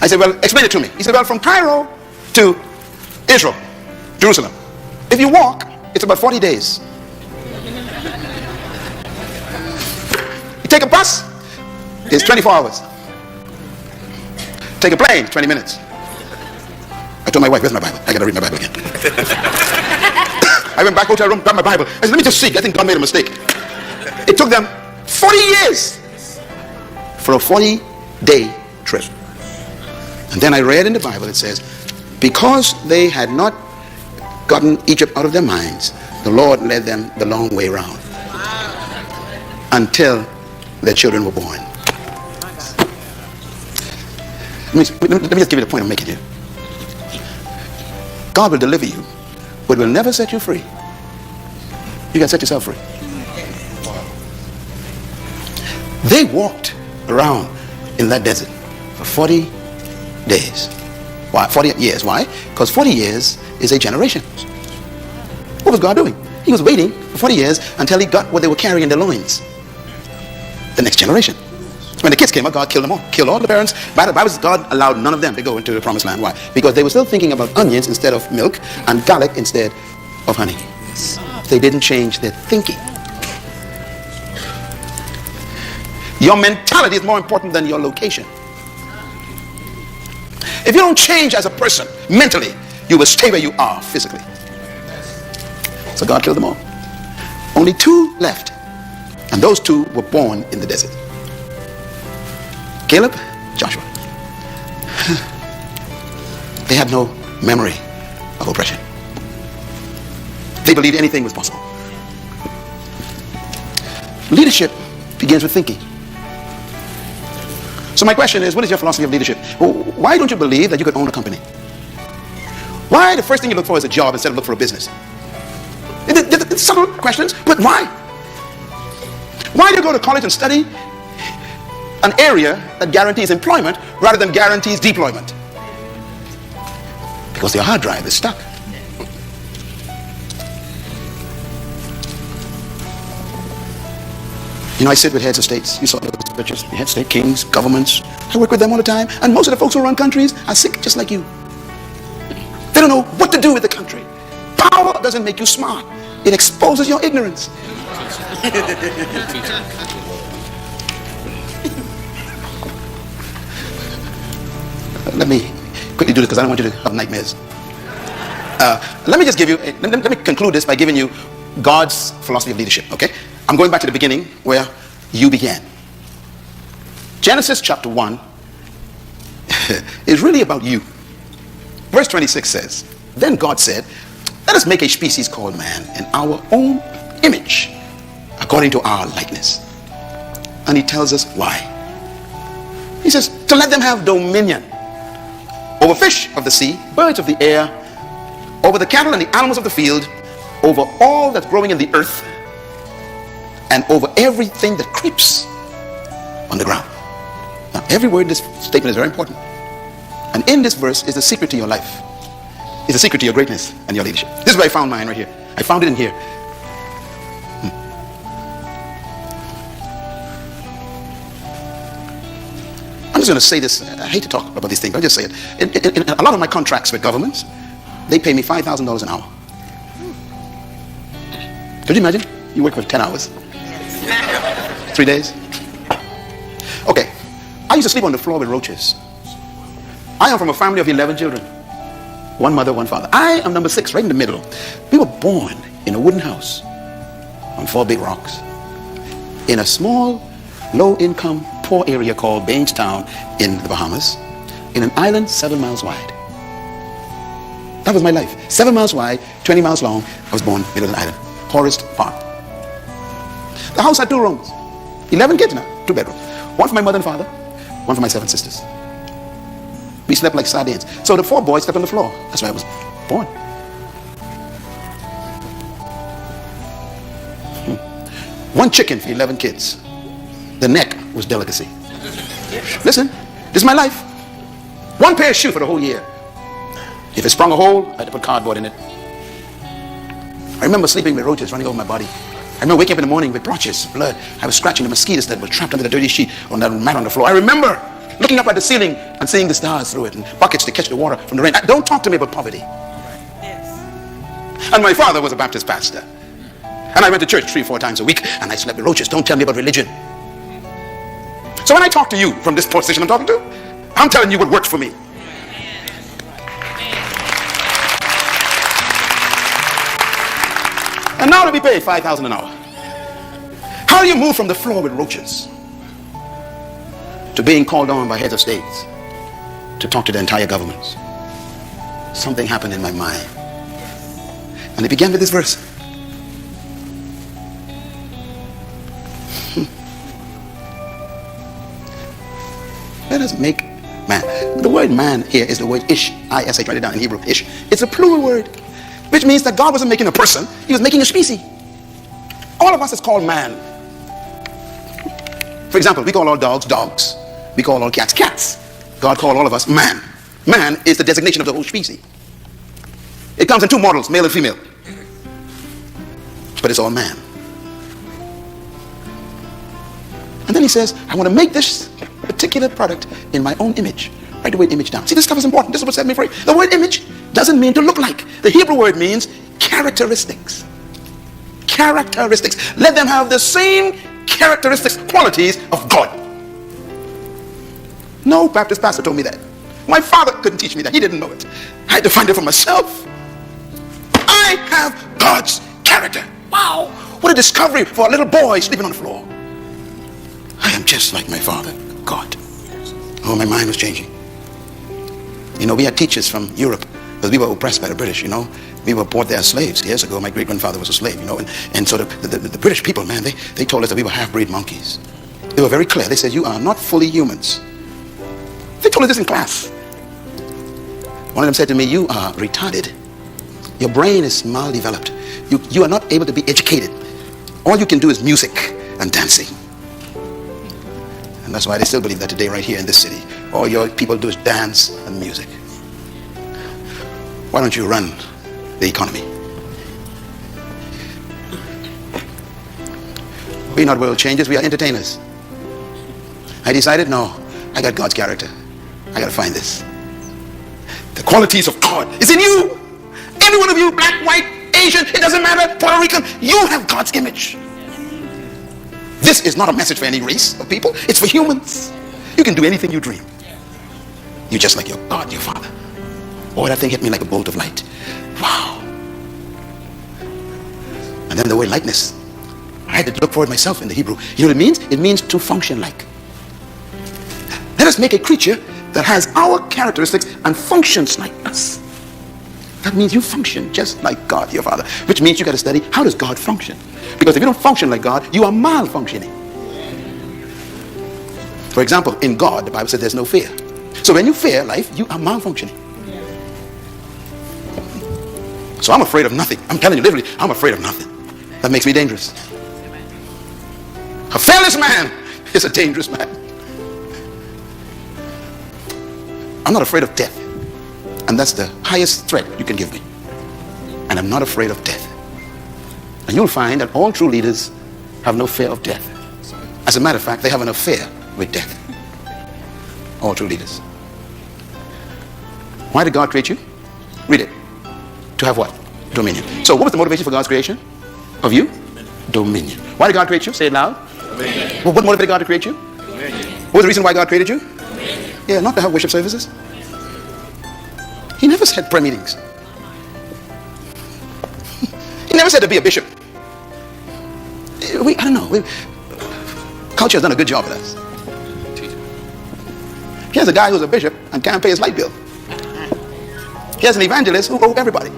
I said, well, explain it to me. He said, well, from Cairo to Israel, Jerusalem. If you walk, it's about 40 days. You take a bus, it's 24 hours. Take a plane, 20 minutes. I told my wife, where's my Bible? I got to read my Bible again. I went back hotel room, grabbed my Bible. I said, let me just see. I think God made a mistake. It took them 40 years for a 40-day trip. And then I read in the Bible, it says, because they had not gotten Egypt out of their minds, the Lord led them the long way around until their children were born. Let me just give you the point I'm making here. God will deliver you, but will never set you free. You got to set yourself free. They walked around in that desert for 40 days. Why? 40 years. Why? Because 40 years is a generation. What was God doing? He was waiting for 40 years until he got what they were carrying in their loins. The next generation. When the kids came up, God killed them all. Killed all the parents. Bible says God allowed none of them to go into the promised land. Why? Because they were still thinking about onions instead of milk and garlic instead of honey. They didn't change their thinking. Your mentality is more important than your location. If you don't change as a person mentally, you will stay where you are physically. So God killed them all. Only 2 left. And those 2 were born in the desert. Caleb, Joshua. They had no memory of oppression. They believed anything was possible. Leadership begins with thinking. So my question is, what is your philosophy of leadership? Why don't you believe that you could own a company? Why the first thing you look for is a job instead of look for a business? It's subtle questions, but why? Why do you go to college and study an area that guarantees employment rather than guarantees deployment? Because their hard drive is stuck. You know, I sit with heads of states. You saw those pictures. The head state, kings, governments. I work with them all the time. And most of the folks who run countries are sick just like you. They don't know what to do with the country. Power doesn't make you smart. It exposes your ignorance. Let me quickly do this because I don't want you to have nightmares. Let me just give you, let me conclude this by giving you God's philosophy of leadership, okay? I'm going back to the beginning where you began. Genesis chapter 1 is really about you. Verse 26 says, then God said, let us make a species called man in our own image, according to our likeness. And he tells us why. He says, to let them have dominion over fish of the sea, birds of the air, over the cattle and the animals of the field, over all that's growing in the earth, and over everything that creeps on the ground. Now, every word in this statement is very important. And in this verse is the secret to your life. It's the secret to your greatness and your leadership. This is where I found mine right here. I found it in here. I'm just going to say this. I hate to talk about these things, but I'll just say it. In a lot of my contracts with governments, they pay me $5,000 an hour. Could you imagine? You work for 10 hours. 3 days. Okay. I used to sleep on the floor with roaches. I am from a family of 11 children. 1 mother, 1 father. I am number 6, right in the middle. We were born in a wooden house on 4 big rocks in a small, low-income, poor area called Bainstown in the Bahamas, in an island 7 miles wide. That was my life. 7 miles wide, 20 miles long. I was born middle of the island. Poorest part. The house had 2 rooms. 11 kids now, 2 bedrooms. 1 for my mother and father, 1 for my 7 sisters. We slept like sardines. So the 4 boys slept on the floor. That's why I was born. 1 chicken for 11 kids. The neck was delicacy. Listen, this is my life. 1 pair of shoes for the whole year. If it sprung a hole, I had to put cardboard in it. I remember sleeping with roaches running over my body. I remember waking up in the morning with blotches, blood. I was scratching the mosquitoes that were trapped under the dirty sheet on that mat on the floor. I remember looking up at the ceiling and seeing the stars through it and buckets to catch the water from the rain. Don't talk to me about poverty. Yes. And my father was a Baptist pastor. And I went to church 3 or 4 times a week and I slept with roaches. Don't tell me about religion. So when I talk to you from this position I'm talking to, I'm telling you what worked for me. And now to be paid $5,000 an hour. How do you move from the floor with roaches to being called on by heads of states to talk to the entire governments? Something happened in my mind. And it began with this verse. Let us make man. The word man here is the word ish. I-S-H, write it down in Hebrew. Ish. It's a plural word, which means that God wasn't making a person. He was making a species. All of us is called man. For example, we call all dogs, dogs. We call all cats, cats. God called all of us man. Man is the designation of the whole species. It comes in 2 models, male and female. But it's all man. And then he says, I want to make this particular product in my own image. Write the word image down. See, this stuff is important. This is what set me free. The word image doesn't mean to look like. The Hebrew word means characteristics. Characteristics. Let them have the same characteristics, qualities of God. No Baptist pastor told me that. My father couldn't teach me that. He didn't know it. I had to find it for myself. I have God's character. Wow. What a discovery for a little boy sleeping on the floor. I am just like my father, God. Oh, my mind was changing. You know, we had teachers from Europe because we were oppressed by the British, you know. We were bought there as slaves years ago. My great-grandfather was a slave, you know. And so the British people, man, they told us that we were half-breed monkeys. They were very clear. They said, you are not fully humans. They told us this in class. One of them said to me, you are retarded. Your brain is maldeveloped. You are not able to be educated. All you can do is music and dancing. And that's why they still believe that today right here in this city. All your people do is dance and music. Why don't you run the economy? We're not world changers, we are entertainers. I decided, no, I got God's character. I got to find this. The qualities of God is in you. Every one of you, black, white, Asian, it doesn't matter, Puerto Rican, you have God's image. This is not a message for any race of people. It's for humans. You can do anything you dream. You're just like your God, your Father. Oh, that thing hit me like a bolt of light. Wow. And then the word likeness. I had to look for it myself in the Hebrew. You know what it means? It means to function like. Let us make a creature that has our characteristics and functions like us. That means you function just like God, your Father. Which means you got to study, how does God function? Because if you don't function like God, you are malfunctioning. For example, in God, the Bible says there's no fear. So when you fear life, you are malfunctioning. So I'm afraid of nothing. I'm telling you, literally, I'm afraid of nothing. That makes me dangerous. A fearless man is a dangerous man. I'm not afraid of death. And that's the highest threat you can give me. And I'm not afraid of death. And you'll find that all true leaders have no fear of death. As a matter of fact, they have an affair with death. All true leaders. Why did God create you? Read it. To have what? Dominion. So what was the motivation for God's creation? Of you? Dominion. Why did God create you? Say it loud. Dominion. Well, what motivated God to create you? Dominion. What was the reason why God created you? Dominion. Yeah, not to have worship services. He never said prayer meetings. He never said to be a bishop. I don't know. Culture has done a good job with us. Here's a guy who's a bishop and can't pay his light bill. Here's an evangelist who owes everybody.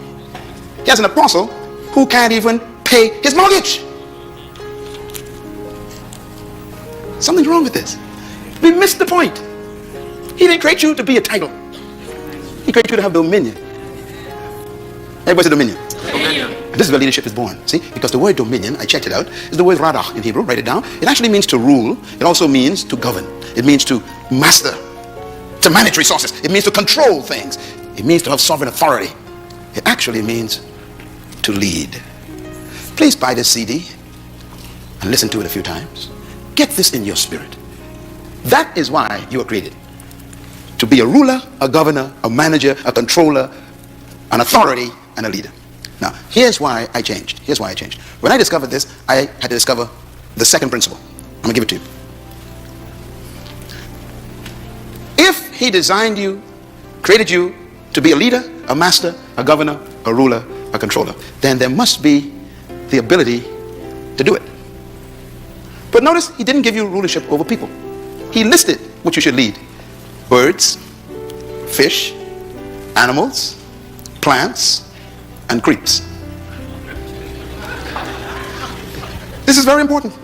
Here's an apostle who can't even pay his mortgage. Something's wrong with this. We missed the point. He didn't create you to be a title. He created you to have dominion. Everybody say dominion. Dominion. And this is where leadership is born. See? Because the word dominion, I checked it out, is the word radach in Hebrew. Write it down. It actually means to rule. It also means to govern. It means to master. To manage resources. It means to control things. It means to have sovereign authority. It actually means to lead. Please buy this CD and listen to it a few times. Get this in your spirit. That is why you were created. To be a ruler, a governor, a manager, a controller, an authority, and a leader. Now, here's why I changed. Here's why I changed. When I discovered this, I had to discover the second principle. I'm going to give it to you. If he designed you, created you to be a leader, a master, a governor, a ruler, a controller, then there must be the ability to do it. But notice, he didn't give you rulership over people. He listed what you should lead. Birds, fish, animals, plants, and creeps. This is very important.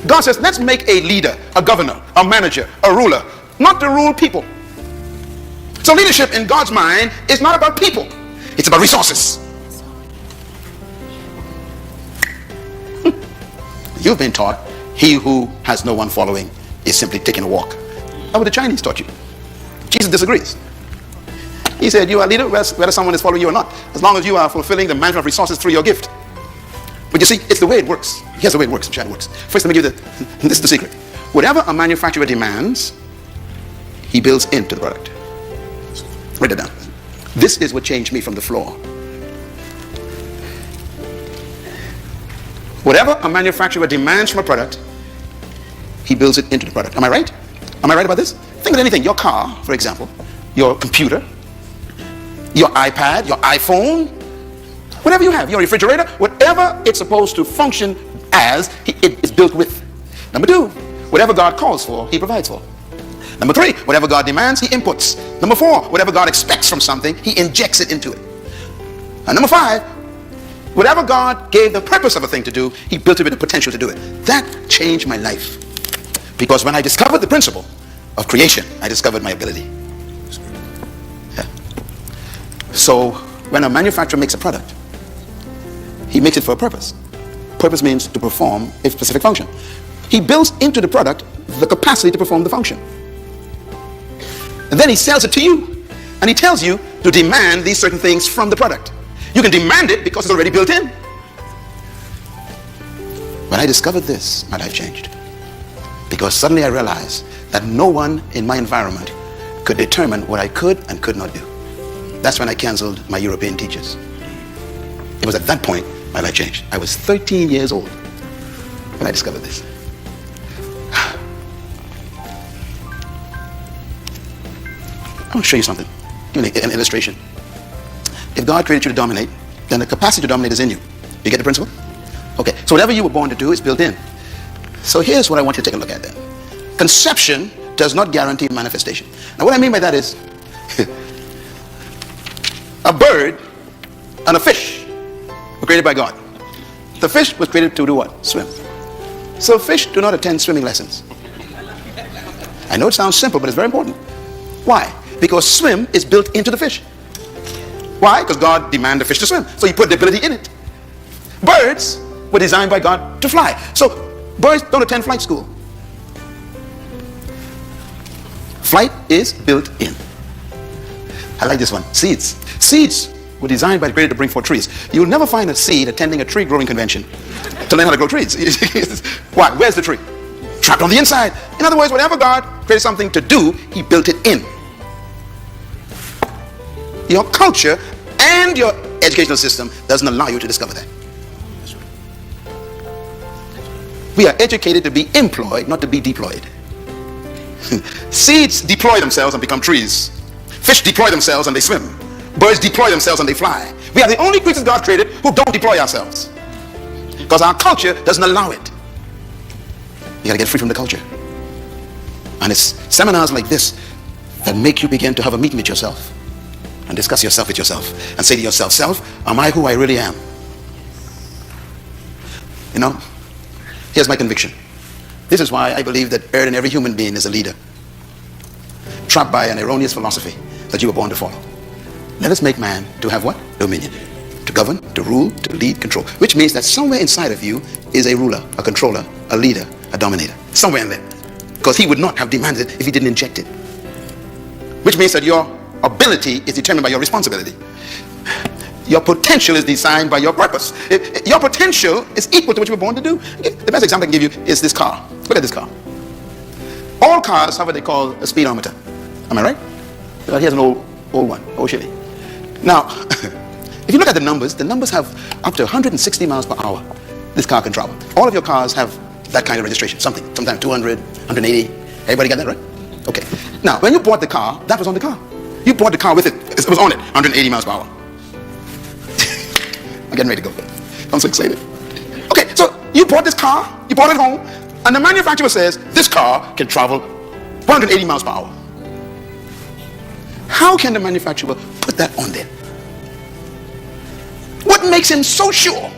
God says, let's make a leader, a governor, a manager, a ruler, not to rule people. So leadership in God's mind is not about people. It's about resources. You've been taught he who has no one following is simply taking a walk. That's what the Chinese taught you. Jesus disagrees. He said, you are a leader whether someone is following you or not, as long as you are fulfilling the management of resources through your gift. But you see, it's the way it works. Here's the way it works. I'm sure it works. First, let me give you this is the secret. Whatever a manufacturer demands, he builds into the product. Write it down. This is what changed me from the floor. Whatever a manufacturer demands from a product, he builds it into the product. Am I right? Am I right about this? Think of anything. Your car, for example, your computer, your iPad, your iPhone, whatever you have, your refrigerator, whatever it's supposed to function as, it is built with. Number two, whatever God calls for, he provides for. Number three, whatever God demands, he inputs. Number four, whatever God expects from something, he injects it into it. And number five, whatever God gave the purpose of a thing to do, he built it with the potential to do it. That changed my life. Because when I discovered the principle of creation, I discovered my ability. Yeah. So when a manufacturer makes a product, he makes it for a purpose. Purpose means to perform a specific function. He builds into the product the capacity to perform the function. And then he sells it to you. And he tells you to demand these certain things from the product. You can demand it because it's already built in. When I discovered this, my life changed. Because suddenly I realized that no one in my environment could determine what I could and could not do. That's when I canceled my European teachers. It was at that point my life changed. I was 13 years old when I discovered this. I want to show you something. Give me an illustration. If God created you to dominate, then the capacity to dominate is in you. You get the principle? Okay, so whatever you were born to do is built in. So here's what I want you to take a look at then. Conception does not guarantee manifestation. Now what I mean by that is, a bird and a fish were created by God. The fish was created to do what? Swim. So fish do not attend swimming lessons. I know it sounds simple, but it's very important. Why? Because swim is built into the fish. Why? Because God demanded the fish to swim. So he put the ability in it. Birds were designed by God to fly. So birds don't attend flight school. Flight is built in. I like this one. Seeds. Seeds were designed by the Creator to bring forth trees. You'll never find a seed attending a tree growing convention to learn how to grow trees. Why? Where's the tree? Trapped on the inside. In other words, whenever God created something to do, he built it in. Your culture and your educational system doesn't allow you to discover that. We are educated to be employed, not to be deployed. Seeds deploy themselves and become trees. Fish deploy themselves and they swim. Birds deploy themselves and they fly. We are the only creatures God created who don't deploy ourselves. Because our culture doesn't allow it. You got to get free from the culture. And it's seminars like this that make you begin to have a meeting with yourself and discuss yourself with yourself and say to yourself, self, am I who I really am? You know, here's my conviction. This is why I believe that buried in every human being is a leader, trapped by an erroneous philosophy that you were born to follow. Let us make man to have what? Dominion. To govern, to rule, to lead, control. Which means that somewhere inside of you is a ruler, a controller, a leader, a dominator. Somewhere in there. Because he would not have demanded it if he didn't inject it. Which means that your ability is determined by your responsibility. Your potential is designed by your purpose. Your potential is equal to what you were born to do. The best example I can give you is this car. Look at this car. All cars have what they call a speedometer. Am I right? Here's an old one, old Chevy. Now, if you look at the numbers have up to 160 miles per hour. This car can travel. All of your cars have that kind of registration. Sometimes 200, 180. Everybody got that right? Okay. Now, when you bought the car, that was on the car. You bought the car with it. It was on it, 180 miles per hour. I'm getting ready to go. I'm so excited. Okay, so you bought this car, you bought it home, and the manufacturer says this car can travel 180 miles per hour. How can the manufacturer put that on there? What makes him so sure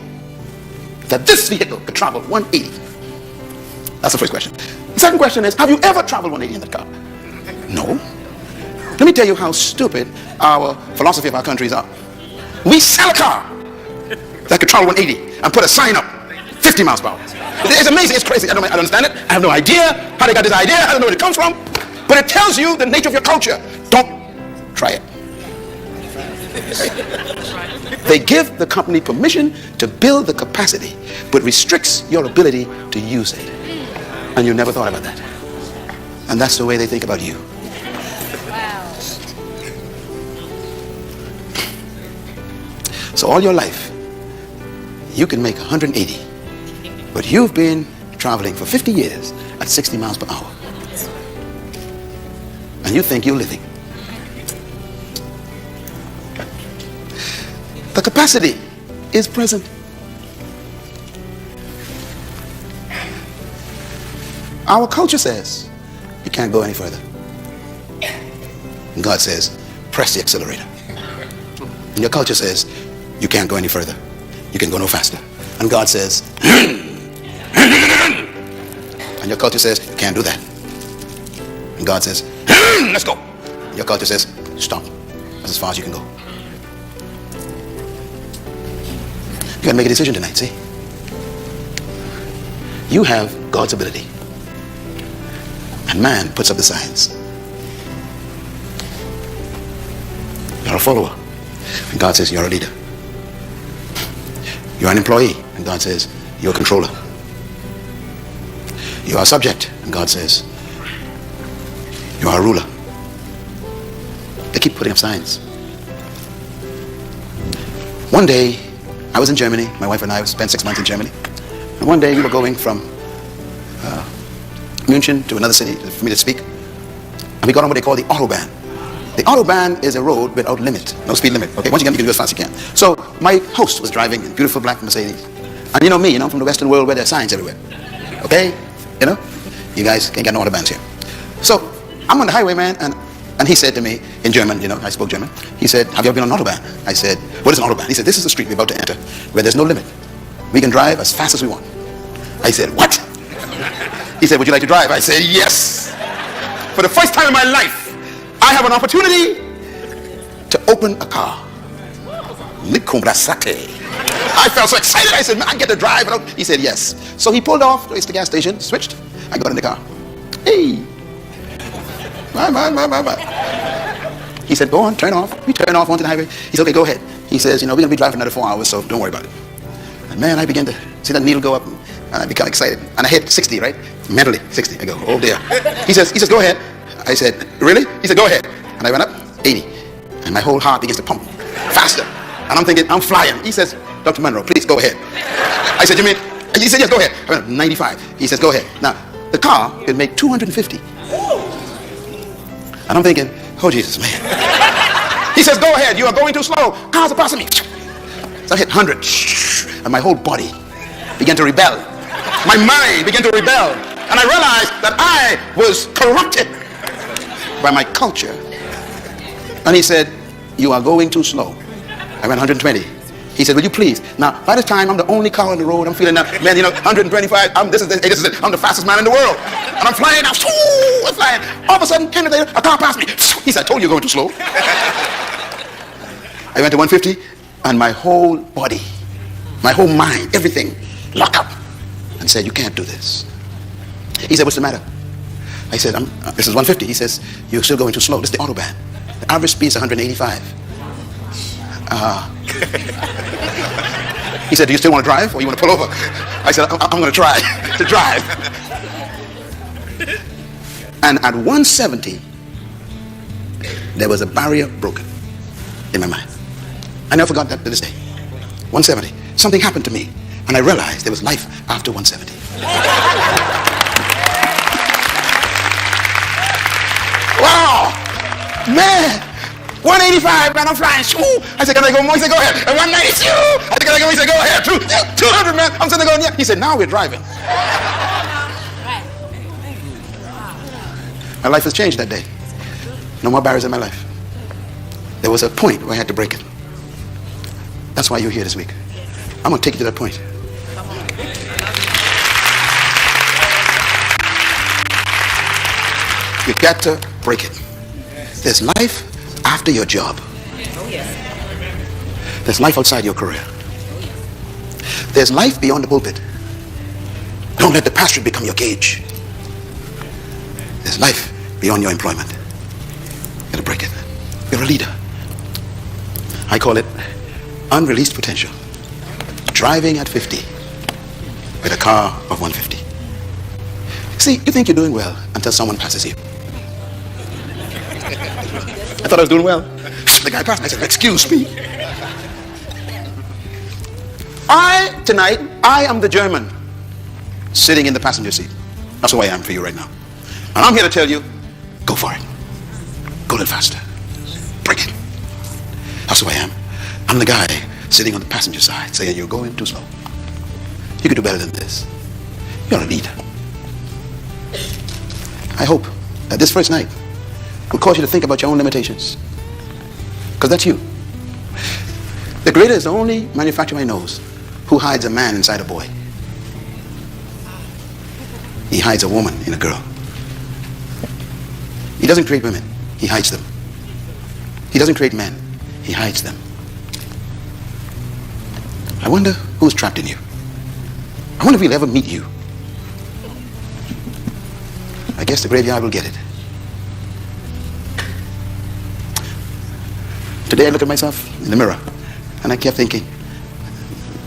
that this vehicle could travel 180? That's the first question. The second question is, have you ever traveled 180 in that car? No. Let me tell you how stupid our philosophy of our countries are. We sell a car that could travel 180 and put a sign up 50 miles per hour. It's amazing. It's crazy. I don't understand it. I have no idea how they got this idea. I don't know where it comes from. But it tells you the nature of your culture. Don't try it. They give the company permission to build the capacity, but restricts your ability to use it. And you never thought about that. And that's the way they think about you. So all your life, you can make 180. But you've been traveling for 50 years at 60 miles per hour. And you think you're living. The capacity is present. Our culture says you can't go any further. And God says, press the accelerator. And your culture says you can't go any further. You can go no faster. And God says, and your culture says, you can't do that. And God says, let's go. And your culture says, stop. That's as far as you can go. You gotta make a decision tonight, see? You have God's ability. And man puts up the signs. You're a follower. And God says, you're a leader. You're an employee. And God says, you're a controller. You are a subject. And God says, you are a ruler. They keep putting up signs. One day, I was in Germany. My wife and I spent 6 months in Germany. And one day we were going from München to another city for me to speak. And we got on what they call the Autobahn. The Autobahn is a road without limit, no speed limit. Okay, once you can do as fast as you can. So my host was driving a beautiful black Mercedes. And you know me, from the Western world where there are signs everywhere. Okay? You guys can't get no Autobahns here. So I'm on the highway, man, and he said to me in German, I spoke German. He said, have you ever been on an Autobahn? I said, what is an Autobahn? He said, this is the street we're about to enter where there's no limit. We can drive as fast as we want. I said, what? He said, would you like to drive? I said, yes. For the first time in my life, I have an opportunity to open a car. I felt so excited. I said, man, I get to drive. He said, yes. So he pulled off to the gas station, switched. I got in the car. Hey. My. He said, go on, turn off. We turn off onto the highway. He said, okay, go ahead. He says, we're going to be driving another 4 hours, so don't worry about it. And man, I began to see that needle go up, and I become excited. And I hit 60, right? Mentally, 60. I go, oh dear. He says, go ahead. I said, really? He said, go ahead. And I went up, 80. And my whole heart begins to pump faster. And I'm thinking, I'm flying. He says, Dr. Munroe, please go ahead. I said, you mean? He said, yes, go ahead. I went up 95. He says, go ahead. Now, the car can make 250. And I'm thinking, oh, Jesus, man. He says, go ahead. You are going too slow. Cars are passing me. So I hit 100. And my whole body began to rebel. My mind began to rebel. And I realized that I was corrupted by my culture. And he said, you are going too slow. I went 120. He said, will you please? Now, by the time I'm the only car on the road, I'm feeling that, man, 125, this is it. I'm the fastest man in the world. And I'm flying now. I'm flying. All of a sudden, 10 minutes later, a car passed me. He said, I told you you're going too slow. I went to 150, and my whole body, my whole mind, everything locked up and said, you can't do this. He said, what's the matter? I said, this is 150. He says, you're still going too slow. This is the Autobahn. The average speed is 185. He said, do you still want to drive or you want to pull over? I said, I'm going to try to drive. And at 170, there was a barrier broken in my mind. I never forgot that to this day. 170. Something happened to me, and I realized there was life after 170. Wow! Man! 185, man, I'm flying. I said, can I go more? He said, go ahead. And 192. I said, can I go? He said, go ahead. 200, man. I'm sitting there going, yeah. He said, now we're driving. My life has changed that day. No more barriers in my life. There was a point where I had to break it. That's why you're here this week. I'm going to take you to that point. You got to break it. There's life after your job. There's life outside your career. There's life beyond the pulpit. Don't let the pastorate become your cage. There's life beyond your employment. You got to break it. You're a leader. I call it unreleased potential. Driving at 50 with a car of 150. See, you think you're doing well until someone passes you. I thought I was doing well. The guy passed me. I said, excuse me. Tonight, I am the German sitting in the passenger seat. That's who I am for you right now. And I'm here to tell you, go for it. Go a little faster. Break it. That's who I am. I'm the guy sitting on the passenger side saying you're going too slow. You could do better than this. You're a leader. I hope that this first night will cause you to think about your own limitations. Because that's you. The Creator is the only manufacturer I know who hides a man inside a boy. He hides a woman in a girl. He doesn't create women, he hides them. He doesn't create men, he hides them. I wonder who's trapped in you. I wonder if we'll ever meet you. I guess the graveyard will get it. Today I looked at myself in the mirror and I kept thinking,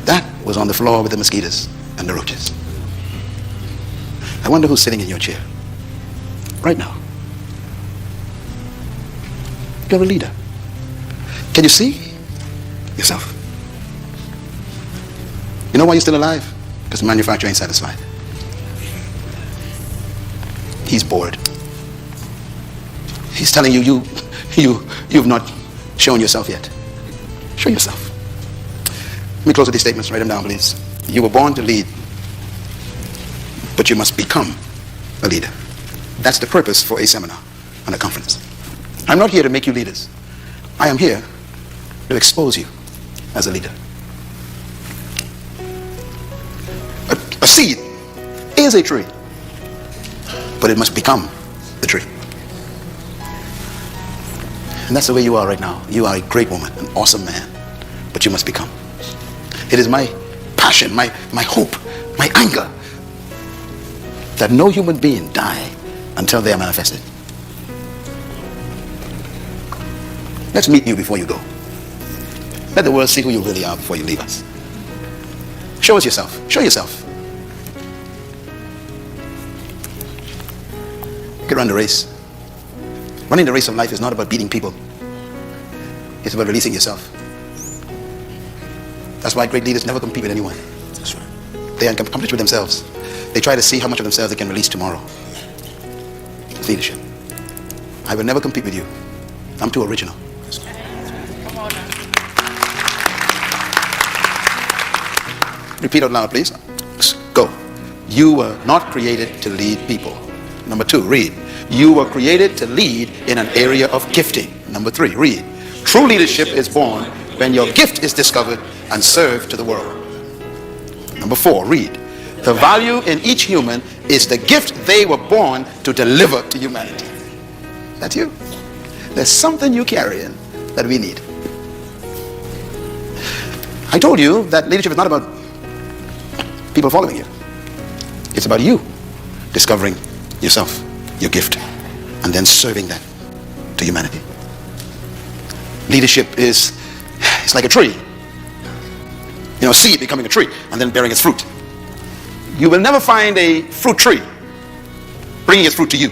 that was on the floor with the mosquitoes and the roaches. I wonder who's sitting in your chair right now. You're a leader. Can you see yourself? You know why you're still alive? Because the manufacturer ain't satisfied. He's bored. He's telling you, you've not shown yourself yet. Show yourself. Let me close with these statements. Write them down, please. You were born to lead, but you must become a leader. That's the purpose for a seminar and a conference. I'm not here to make you leaders. I am here to expose you as a leader. A seed is a tree, but it must become the tree. And that's the way you are right now. You are a great woman, an awesome man, but you must become. It is my passion, my hope, my anger that no human being die until they are manifested. Let's meet you before you go. Let the world see who you really are before you leave us. Show us yourself. Show yourself. You can run the race. Running the race of life is not about beating people. It's about releasing yourself. That's why great leaders never compete with anyone. That's right. They are in competition with themselves. They try to see how much of themselves they can release tomorrow. It's leadership. I will never compete with you. I'm too original. Come on now. Repeat out loud, please. Go. You were not created to lead people. Number 2, read. You were created to lead in an area of gifting. Number 3, read. True leadership is born when your gift is discovered and served to the world. Number 4, read. The value in each human is the gift they were born to deliver to humanity. That's you. There's something you carry in that we need. I told you that leadership is not about people following you. It's about you discovering yourself, your gift, and then serving that to humanity. Leadership is like a tree. You know, a seed becoming a tree and then bearing its fruit. You will never find a fruit tree bringing its fruit to you.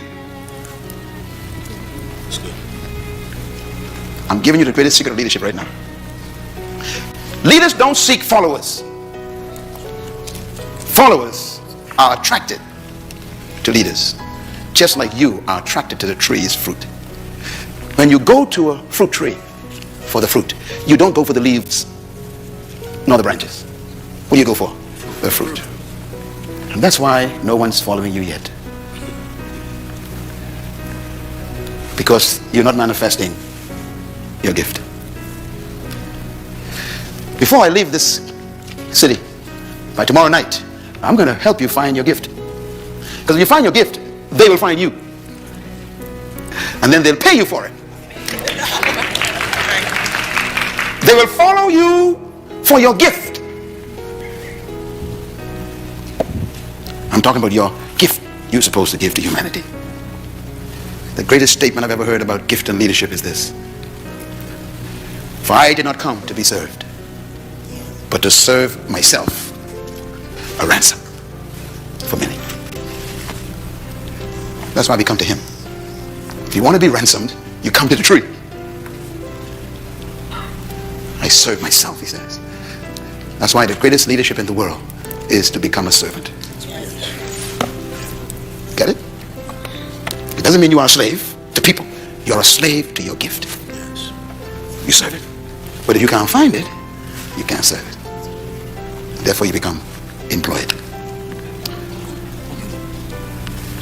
I'm giving you the greatest secret of leadership right now. Leaders don't seek followers. Followers are attracted to leaders, just like you are attracted to the tree's fruit. When you go to a fruit tree for the fruit, you don't go for the leaves nor the branches. What do you go for? The fruit. And that's why no one's following you yet. Because you're not manifesting your gift. Before I leave this city, by tomorrow night, I'm going to help you find your gift. Because if you find your gift, they will find you. And then they'll pay you for it. They will follow you for your gift. I'm talking about your gift you're supposed to give to humanity. The greatest statement I've ever heard about gift and leadership is this: for I did not come to be served, but to serve myself a ransom for many. That's why we come to him. If you want to be ransomed, you come to the tree. I serve myself, he says. That's why the greatest leadership in the world is to become a servant. Get it? It doesn't mean you are a slave to people. You're a slave to your gift. You serve it. But if you can't find it, you can't serve it. Therefore, you become employed.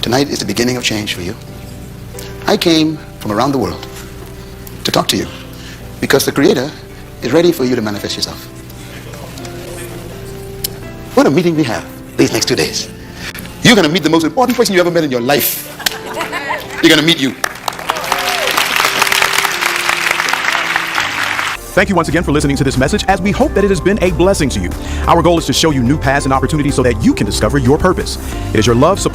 Tonight is the beginning of change for you. I came from around the world to talk to you because the Creator is ready for you to manifest yourself. What a meeting we have these next 2 days. You're going to meet the most important person you ever met in your life. You're going to meet you. Thank you once again for listening to this message, as we hope that it has been a blessing to you. Our goal is to show you new paths and opportunities so that you can discover your purpose. It is your love, support,